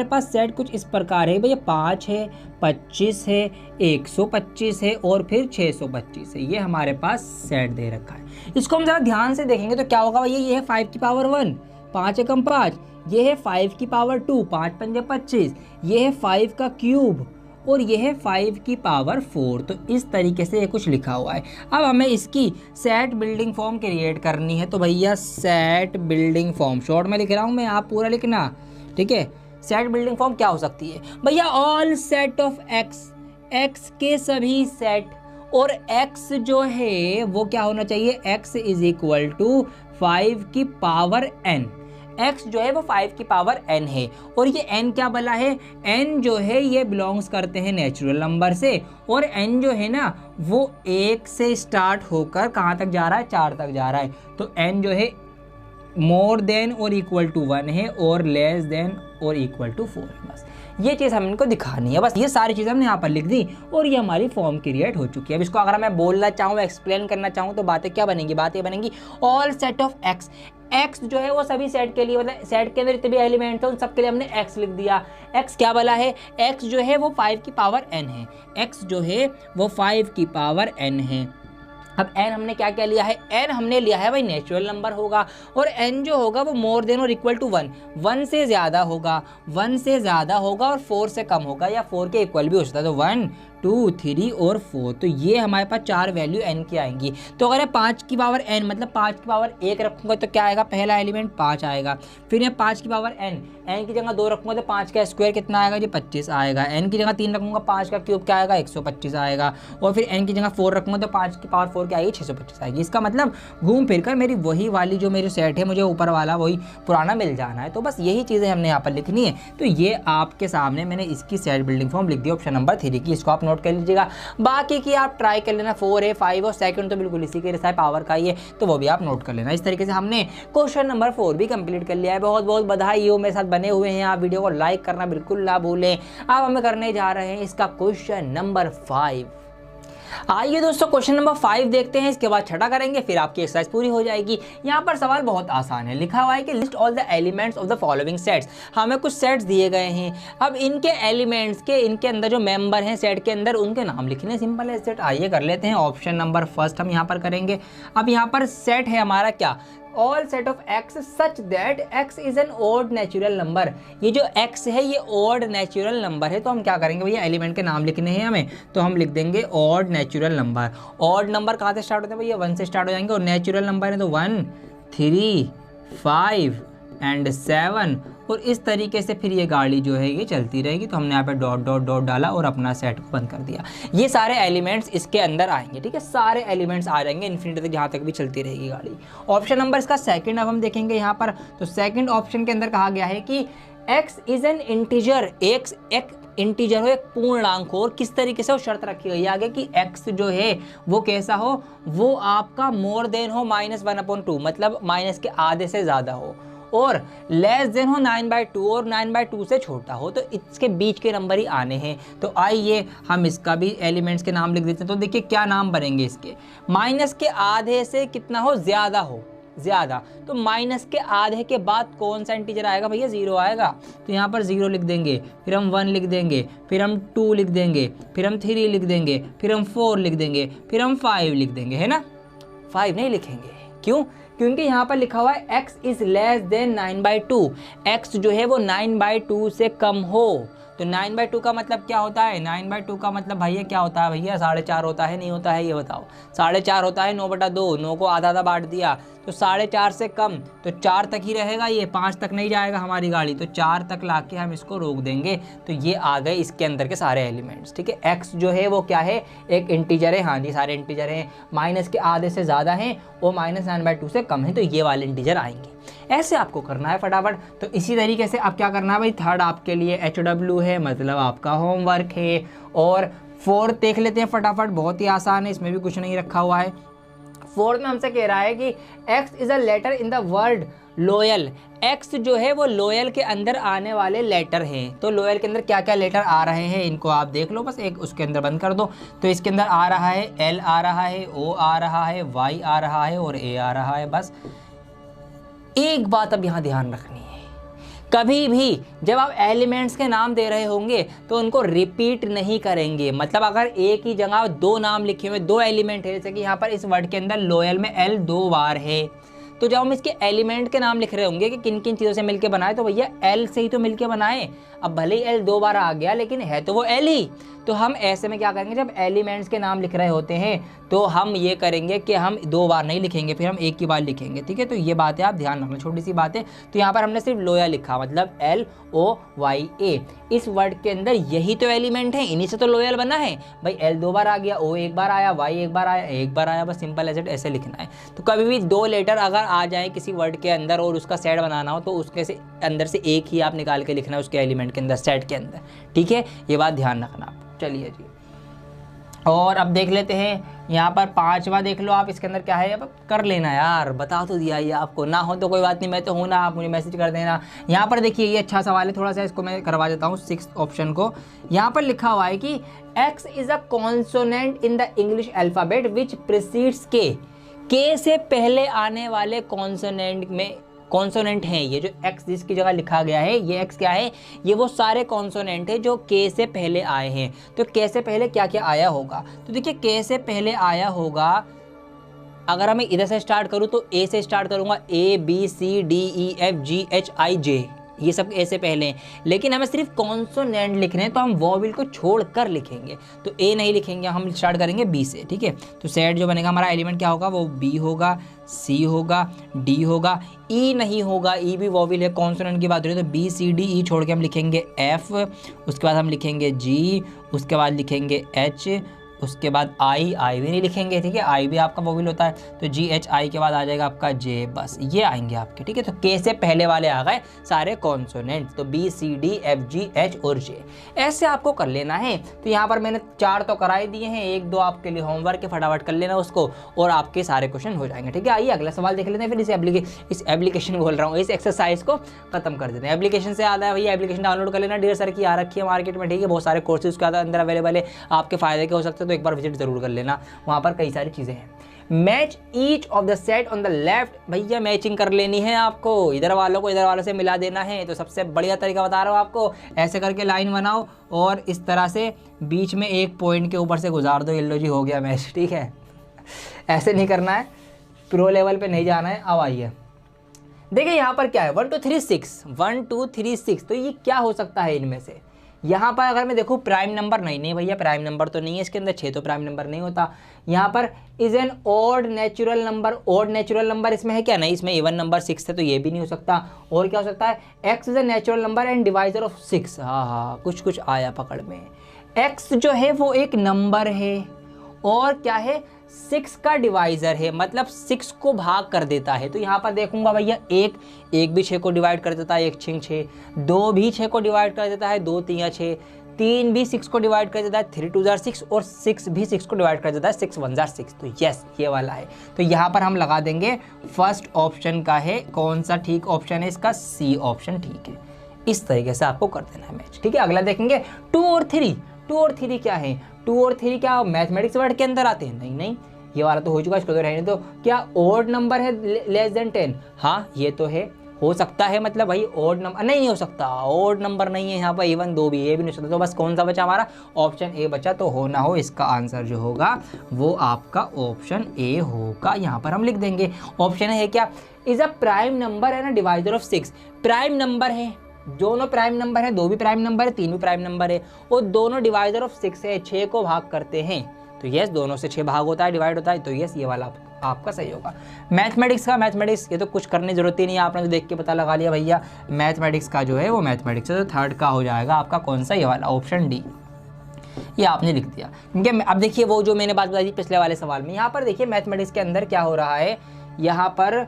[SPEAKER 1] पास सेट कुछ इस प्रकार है भैया, 5 है, 25 है, 125 है और फिर 625 है। ये हमारे पास सेट दे रखा है। इसको हम ज़रा ध्यान से देखेंगे तो क्या होगा भैया, ये है 5 की पावर 1, 5 एकम 5, ये है 5 की पावर 2, 5 पंजे 25, ये है 5 का क्यूब और ये है 5 की पावर 4। तो इस तरीके से ये कुछ लिखा हुआ है। अब हमें इसकी सेट बिल्डिंग फॉर्म क्रिएट करनी है। तो भैया सेट बिल्डिंग फॉर्म, शॉर्ट में लिख रहा हूँ मैं, आप पूरा लिखना, ठीक है। सेट बिल्डिंग फॉर्म क्या हो सकती है भैया, ऑल सेट ऑफ x के सभी सेट, और x जो है वो क्या होना चाहिए, x इज इक्वल टू 5 की पावर n, x जो है वो 5 की पावर n है। और ये n क्या बला है, n जो है ये बिलोंग्स करते हैं नेचुरल नंबर से, और n जो है ना वो 1 से स्टार्ट होकर कहाँ तक जा रहा है, 4 तक जा रहा है। तो n जो है मोर देन और इक्वल टू 1 है और लेस देन और इक्वल टू 4 है। बस ये चीज़ हम इनको दिखानी है, बस ये सारी चीज़ें हमने यहाँ पर लिख दी और ये हमारी फॉर्म क्रिएट हो चुकी है। अब इसको अगर मैं बोलना चाहूँ, एक्सप्लेन करना चाहूँ तो बातें क्या बनेंगी, बातें बनेंगी all set of x. X जो है वो सभी सेट के लिए, मतलब सेट के अंदर जितने भी एलिमेंट है उन सब के लिए हमने एक्स लिख दिया। एक्स क्या वाला है, एक्स जो है वो 5 की पावर n है, एक्स जो है वो 5 की पावर n है। अब n हमने क्या क्या लिया है, n हमने लिया है भाई नेचुरल नंबर होगा, और n जो होगा वो मोर देन और इक्वल टू 1, 1 से ज़्यादा होगा, 1 से ज़्यादा होगा और 4 से कम होगा या 4 के इक्वल भी हो सकता है। तो 1 2 3 और 4, तो ये हमारे पास 4 वैल्यू n की आएंगी। तो अगर 5 की पावर n मतलब 5 की पावर 1 रखूँगा तो क्या आएगा, पहला एलिमेंट 5 आएगा। फिर मैं 5 की पावर n की जगह 2 रखूँगा तो 5 का स्क्वायर कितना आएगा जी, 25 आएगा। n की जगह 3 रखूँगा 5 का क्यूब क्या आएगा, 125 आएगा। और फिर n की जगह 4 रखूँगा तो 5 की पावर 4 क्या आएगी, 625 आएगी। इसका मतलब घूम फिर कर मेरी वही वाली जो मेरी सेट है, मुझे ऊपर वाला वही पुराना मिल जाना है। तो बस यही चीज़ें हमने यहाँ पर लिखनी है। तो ये आपके सामने मैंने इसकी सेट बिल्डिंग फॉर्म लिख दी ऑप्शन नंबर 3 की, इसको आप नोट कर लीजिएगा। बाकी की आप ट्राई कर लेना, 4 है 5 और सेकंड तो बिल्कुल इसी के जैसा पावर का ही है, तो वो भी आप नोट कर लेना। इस तरीके से हमने क्वेश्चन नंबर 4 भी कंप्लीट कर लिया है। बहुत बहुत बधाई हो, मेरे साथ बने हुए हैं आप। वीडियो को लाइक करना बिल्कुल ना भूलें। अब हमें करने जा रहे हैं इसका क्वेश्चन नंबर 5। आइए दोस्तों क्वेश्चन नंबर 5 देखते हैं, इसके बाद छठा करेंगे, फिर आपकी एक्सरसाइज पूरी हो जाएगी। यहाँ पर सवाल बहुत आसान है, लिखा हुआ है कि list all the elements of the following sets. हमें कुछ सेट्स दिए गए हैं, अब इनके एलिमेंट्स के, इनके अंदर जो मेंबर हैं सेट के अंदर, उनके नाम लिखने। सिंपल है सेट। आइए कर लेते हैं। ऑप्शन नंबर फर्स्ट हम यहाँ पर करेंगे। अब यहाँ पर सेट है हमारा क्या, all set of x such that x is an odd natural number. ये जो x है ये ओड नेचुरल नंबर है, तो हम क्या करेंगे भैया, एलिमेंट के नाम लिखने हैं हमें, तो हम लिख देंगे odd natural number. Odd number कहाँ से स्टार्ट होते हैं भैया, 1 से स्टार्ट हो जाएंगे, और नेचुरल नंबर है तो 1 3 5 एंड 7, और इस तरीके से फिर ये गाड़ी जो है ये चलती रहेगी। तो हमने यहाँ पे डॉट डॉट डॉट डाला और अपना सेट को बंद कर दिया। ये सारे एलिमेंट्स इसके अंदर आएंगे, ठीक है, सारे एलिमेंट्स आ जाएंगे इन्फिनिटी तक, जहाँ तक भी चलती रहेगी गाड़ी। ऑप्शन नंबर इसका सेकंड अब हम देखेंगे यहाँ पर। तो सेकंड ऑप्शन के अंदर कहा गया है कि x इज एन इंटीजर, एक इंटीजर हो, एक पूर्णांक हो, और किस तरीके से वो शर्त रखी गई है आगे कि x जो है वो कैसा हो, वो आपका मोर देन हो -1/2, मतलब माइनस के आधे से ज़्यादा हो, और लेस देन हो 9/2 और 9/2 से छोटा हो। तो इसके बीच के नंबर ही आने हैं। तो आइए हम इसका भी एलिमेंट्स के नाम लिख देते हैं। तो देखिए क्या नाम बनेंगे इसके, माइनस के आधे से कितना हो, ज़्यादा हो, ज़्यादा। तो माइनस के आधे के बाद कौन सा इंटीजर आएगा भैया, 0 आएगा। तो यहाँ पर 0 लिख देंगे, फिर हम 1 लिख देंगे, फिर हम 2 लिख देंगे, फिर हम 3 लिख देंगे, फिर हम 4 लिख देंगे, फिर हम 5 लिख देंगे, है ना। 5 नहीं लिखेंगे, क्यों, क्योंकि यहाँ पर लिखा हुआ है x is less then 9/2, x जो है वो 9/2 से कम हो। तो 9/2 का मतलब क्या होता है, 9/2 का मतलब भैया क्या होता है भैया, 4.5 होता है, नहीं होता है, ये बताओ। 4.5 होता है, 9/2, 9 को आधा आधा बांट दिया, तो 4.5 से कम, तो 4 तक ही रहेगा, ये 5 तक नहीं जाएगा हमारी गाड़ी, तो 4 तक लाके हम इसको रोक देंगे। तो ये आ गए इसके अंदर के सारे एलिमेंट्स, ठीक है। x जो है वो क्या है, एक इंटीजर है, हाँ जी सारे इंटीजर हैं, माइनस के आधे से ज़्यादा हैं और -9/2 से कम है, तो ये वाले इंटीजर आएंगे। ऐसे आपको करना है फटाफट। तो इसी तरीके से आप क्या करना है भाई, थर्ड आपके लिए HW है, मतलब आपका होमवर्क है। और फोर्थ देख लेते हैं फटाफट, बहुत ही आसान है, इसमें भी कुछ नहीं रखा हुआ है। फोर्थ में हमसे कह रहा है कि x is a letter in the word loyal. x जो है वो लोयल के अंदर आने वाले लेटर हैं। तो लोयल के अंदर क्या क्या लेटर आ रहे हैं इनको आप देख लो, बस एक उसके अंदर बंद कर दो। तो इसके अंदर आ रहा है L आ रहा है, O आ रहा है, Y आ रहा है और A आ रहा है। बस एक बात अब यहाँ ध्यान रखनी है, कभी भी जब आप एलिमेंट्स के नाम दे रहे होंगे तो उनको रिपीट नहीं करेंगे। मतलब अगर एक ही जगह 2 नाम लिखे हुए, 2 एलिमेंट है, जैसे कि यहाँ पर इस वर्ड के अंदर लोयल में L 2 बार है, तो जब हम इसके एलिमेंट के नाम लिख रहे होंगे कि किन किन चीज़ों से मिलके बनाए, तो भैया L से ही तो मिलके बनाए। अब भले ही L 2 बार आ गया, लेकिन है तो वो L ही। तो हम ऐसे में क्या करेंगे, जब एलिमेंट्स के नाम लिख रहे होते हैं तो हम ये करेंगे कि हम 2 बार नहीं लिखेंगे, फिर हम एक ही बार लिखेंगे, ठीक है। तो ये बातें आप ध्यान रखना, छोटी सी बात है। तो यहाँ पर हमने सिर्फ लोया लिखा, मतलब LOYA। इस वर्ड के अंदर यही तो एलिमेंट है, इन्हीं से तो लोयल बना है भाई। L 2 बार आ गया, O 1 बार आया, Y 1 बार आया, 1 बार आया, बस सिंपल एज इट ऐसे लिखना है। तो कभी भी 2 लेटर अगर आ जाए किसी वर्ड के अंदर और उसका सेट बनाना हो तो उसके से अंदर से एक ही आप निकाल के लिखना है उसके एलिमेंट के अंदर, सेट के अंदर, ठीक है, ये बात ध्यान रखना आप। चलिए जी, और अब देख लेते हैं यहाँ पर 5वां देख लो आप, इसके अंदर क्या है, अब कर लेना यार, बता तो दिया ये आपको, ना हो तो कोई बात नहीं, मैं तो हूँ ना, आप मुझे मैसेज कर देना। यहाँ पर देखिए ये अच्छा सवाल है, थोड़ा सा इसको मैं करवा देता हूँ 6 ऑप्शन को। यहाँ पर लिखा हुआ है कि X is a consonant in the English alphabet which precedes के से पहले आने वाले कॉन्सोनेंट में कॉन्सोनेंट हैं। ये जो x जिसकी जगह लिखा गया है, ये x क्या है, ये वो सारे कॉन्सोनेंट है जो k से पहले आए हैं। तो k से पहले क्या क्या आया होगा, तो देखिए k से पहले आया होगा, अगर मैं इधर से स्टार्ट करूँ तो a से स्टार्ट करूँगा, A B C D E F G H I J, ये सब ए से पहले हैं। लेकिन हमें सिर्फ कॉन्सोनेंट लिखने हैं तो हम वॉवेल को छोड़ कर लिखेंगे, तो ए नहीं लिखेंगे, हम स्टार्ट करेंगे बी से, ठीक है। तो सेट जो बनेगा हमारा एलिमेंट क्या होगा, वो बी होगा, सी होगा, डी होगा, ई नहीं होगा, ई भी वॉवेल है, कॉन्सोनेंट की बात हो रही है तो बी सी डी ई छोड़ के हम लिखेंगे एफ, उसके बाद हम लिखेंगे जी, उसके बाद लिखेंगे एच, उसके बाद आई भी नहीं लिखेंगे, ठीक है, आई भी आपका वोवेल होता है, तो जी एच आई के बाद आ जाएगा आपका जे, बस ये आएंगे आपके, ठीक है। तो के से पहले वाले आ गए सारे कॉन्सोनेंट, तो B C D F G H और जे, ऐसे आपको कर लेना है। तो यहाँ पर मैंने 4 तो कराए दिए हैं, 1-2 आपके लिए होमवर्क है, फटाफट कर लेना उसको और आपके सारे क्वेश्चन हो जाएंगे, ठीक है। आइए अगला सवाल देख लेते हैं, फिर इस एप्लीकेशन बोल रहा हूँ, इस एक्सरसाइज को खत्म कर देते हैं। एप्लीकेशन से याद है भैया, एप्लीकेशन डाउनलोड कर लेना, ढेर सारी की आ रखी है मार्केट में, ठीक है, बहुत सारे कोर्सेज उसके अंदर अवेलेबल है, आपके फायदे के हो सकते हैं, तो एक बार विजिट जरूर कर लेना, वहाँ पर कई सारी चीज़ें हैं। Match each of the set on the left, भैया मैचिंग कर लेनी है आपको, इधर वालों को इधर वालों से मिला देना है। तो सबसे बढ़िया तरीका बता रहा हूँ आपको, ऐसे करके लाइन बनाओ और इस तरह से बीच में एक पॉइंट के ऊपर से गुजार दो, ये लो जी हो गया मैच, ठीक है। ऐसे नहीं करना है, प्रो लेवल पे नहीं जाना है। अब आइए देखिए यहाँ पर क्या है, 1 2 3 6, 1 2 3 6, तो ये क्या हो सकता है इनमें से। यहाँ पर अगर मैं देखूँ प्राइम नंबर नहीं भैया, प्राइम नंबर तो नहीं है इसके अंदर, 6 तो प्राइम नंबर नहीं होता। यहाँ पर is an odd natural number, odd natural number इसमें है क्या, नहीं, इसमें इवन नंबर 6 है तो ये भी नहीं हो सकता। और क्या हो सकता है, x is a natural number and divisor of 6, हाँ कुछ आया पकड़ में। एक्स जो है वो एक नंबर है और क्या है, 6 का डिवाइजर है, मतलब 6 को भाग कर देता है। तो यहाँ पर देखूंगा भैया, एक भी 6 को डिवाइड कर देता है, 1 6 6, 2 भी 6 को डिवाइड कर देता है, 2 3 6, 3 भी 6 को डिवाइड कर देता है, 3 2 6, और 6 भी 6 को डिवाइड कर देता है, 6 1 6। तो यस ये वाला है। तो यहाँ पर हम लगा देंगे फर्स्ट ऑप्शन का है, कौन सा ठीक ऑप्शन है इसका, सी ऑप्शन ठीक है। इस तरीके से आपको कर देना है मैच, ठीक है। अगला देखेंगे 2 और 3, 2 और 3 क्या है, 2 और 3 क्या मैथमेटिक्स वर्ड के अंदर आते हैं, नहीं, ये वाला तो हो चुका है, इसको तो रहने दो। क्या ओड नंबर है लेस देन 10, हाँ ये तो है, हो सकता है, मतलब भाई ओड नंबर नहीं हो सकता, ओड नंबर नहीं है यहाँ पर, इवन 2 भी, ये भी नहीं हो सकता। तो बस कौन सा बचा हमारा, ऑप्शन ए बचा। तो हो ना हो इसका आंसर जो होगा वो आपका ऑप्शन ए होगा, यहाँ पर हम लिख देंगे। ऑप्शन है क्या, is a prime number and a divisor of 6, prime number है, दोनों प्राइम नंबर है, 2 भी प्राइम नंबर है, 3 भी प्राइम नंबर है, और दोनों डिवाइजर ऑफ 6 है, 6 को भाग करते हैं। तो यस, दोनों से 6 भाग होता है, डिवाइड होता है, तो यस ये वाला आपका सही होगा। मैथमेटिक्स ये तो कुछ करने की जरूरत ही नहीं है, आपने तो देख के पता लगा लिया भैया। मैथमेटिक्स का जो है वो मैथमेटिक्स है, तो थर्ड का हो जाएगा आपका कौन सा, ये वाला ऑप्शन डी, ये आपने लिख दिया। क्योंकि अब देखिए वो जो मैंने बात बताई थी पिछले वाले सवाल में, यहाँ पर देखिए मैथमेटिक्स के अंदर क्या हो रहा है, यहाँ पर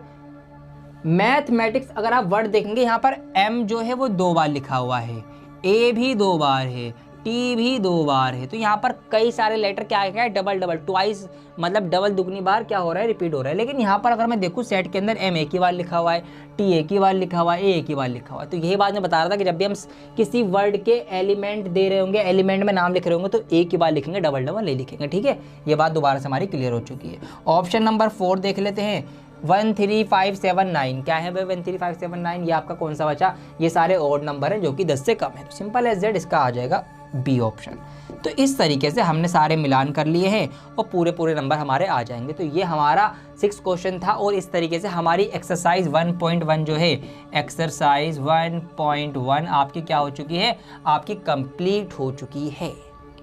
[SPEAKER 1] मैथमेटिक्स अगर आप वर्ड देखेंगे, यहाँ पर m जो है वो 2 बार लिखा हुआ है, a भी 2 बार है, t भी 2 बार है। तो यहाँ पर कई सारे लेटर क्या है, डबल ट्वाइस, मतलब डबल दुगनी बार क्या हो रहा है, रिपीट हो रहा है। लेकिन यहाँ पर अगर मैं देखूँ सेट के अंदर m एक ही बार लिखा हुआ है, t एक ही बार लिखा हुआ है, a एक ही बार लिखा हुआ है। तो यही बात मैं बता रहा था कि जब भी हम किसी वर्ड के एलिमेंट दे रहे होंगे, एलिमेंट में नाम लिख रहे होंगे, तो एक ही बार लिखेंगे, डबल नहीं लिखेंगे, ठीक है। ये बात दोबारा से हमारी क्लियर हो चुकी है। ऑप्शन नंबर 4 देख लेते हैं, 1 3 5 7 9, क्या है भाई 1 3 5 7 9, ये आपका कौन सा बचा, ये सारे ऑड नंबर हैं जो कि 10 से कम है। तो सिंपल एज दैट इसका आ जाएगा बी ऑप्शन। तो इस तरीके से हमने सारे मिलान कर लिए हैं और पूरे नंबर हमारे आ जाएंगे। तो ये हमारा 6 क्वेश्चन था और इस तरीके से हमारी एक्सरसाइज 1.1 जो है, एक्सरसाइज 1.1 आपकी क्या हो चुकी है, आपकी कंप्लीट हो चुकी है।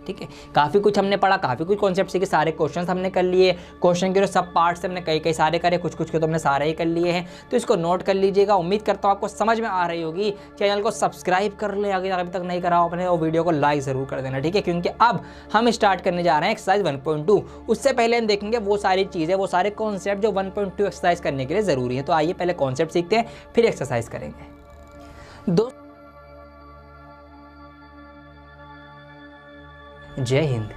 [SPEAKER 1] ठीक है, काफ़ी कुछ हमने पढ़ा, काफ़ी कुछ कॉन्सेप्ट सीखे, सारे क्वेश्चंस हमने कर लिए, क्वेश्चन के जो सब पार्ट्स हमने कई सारे करे, कुछ के तो हमने सारे ही कर लिए हैं। तो इसको नोट कर लीजिएगा। उम्मीद करता हूँ आपको समझ में आ रही होगी। चैनल को सब्सक्राइब कर ले अगर अभी तक नहीं करा हो अपने, और वीडियो को लाइक ज़रूर कर देना, ठीक है, क्योंकि अब हम स्टार्ट करने जा रहे हैं एक्सरसाइज 1.2। उससे पहले हम देखेंगे वो सारी चीज़ें, वो सारे कॉन्सेप्ट जो 1.2 एक्सरसाइज करने के लिए ज़रूरी है। तो आइए पहले कॉन्सेप्ट सीखते हैं, फिर एक्सरसाइज करेंगे। जय हिंद।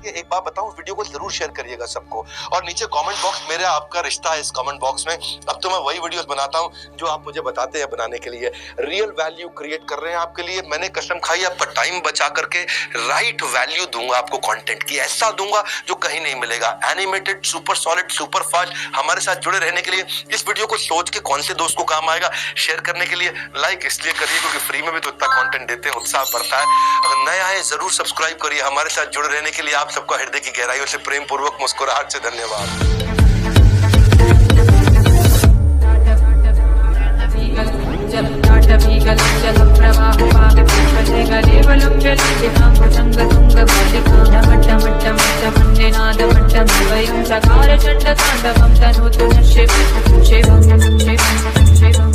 [SPEAKER 5] एक बात बताऊं, वीडियो को जरूर शेयर करिएगा सबको, और नीचे कमेंट बॉक्स मेरा आपका रिश्ता है इस कमेंट बॉक्स में। अब तो मैं वही वीडियोस बनाता हूं जो आप मुझे बताते हैं बनाने के लिए। रियल वैल्यू क्रिएट कर रहे हैं आपके लिए। मैंने कसम खाई आपका टाइम बचा करके राइट वैल्यू दूंगा आपको, कंटेंट की ऐसा दूंगा जो कहीं नहीं मिलेगा। Animated, super solid, super fast. हमारे साथ जुड़े रहने के लिए इस वीडियो को सोच के कौन से दोस्त को काम आएगा शेयर करने के लिए लाइक इसलिए करिए क्योंकि फ्री में भी तो इतना कंटेंट देते हैं, उत्साह बढ़ता है। अगर नए आए जरूर सब्सक्राइब करिए। हमारे साथ जुड़े रहने के लिए आप सबका हृदय की गहराइयों से प्रेम पूर्वक मुस्कुराहट से धन्यवाद।
[SPEAKER 6] चकार चंड तांडवं तनोतु न शिव शिव शिव शिव।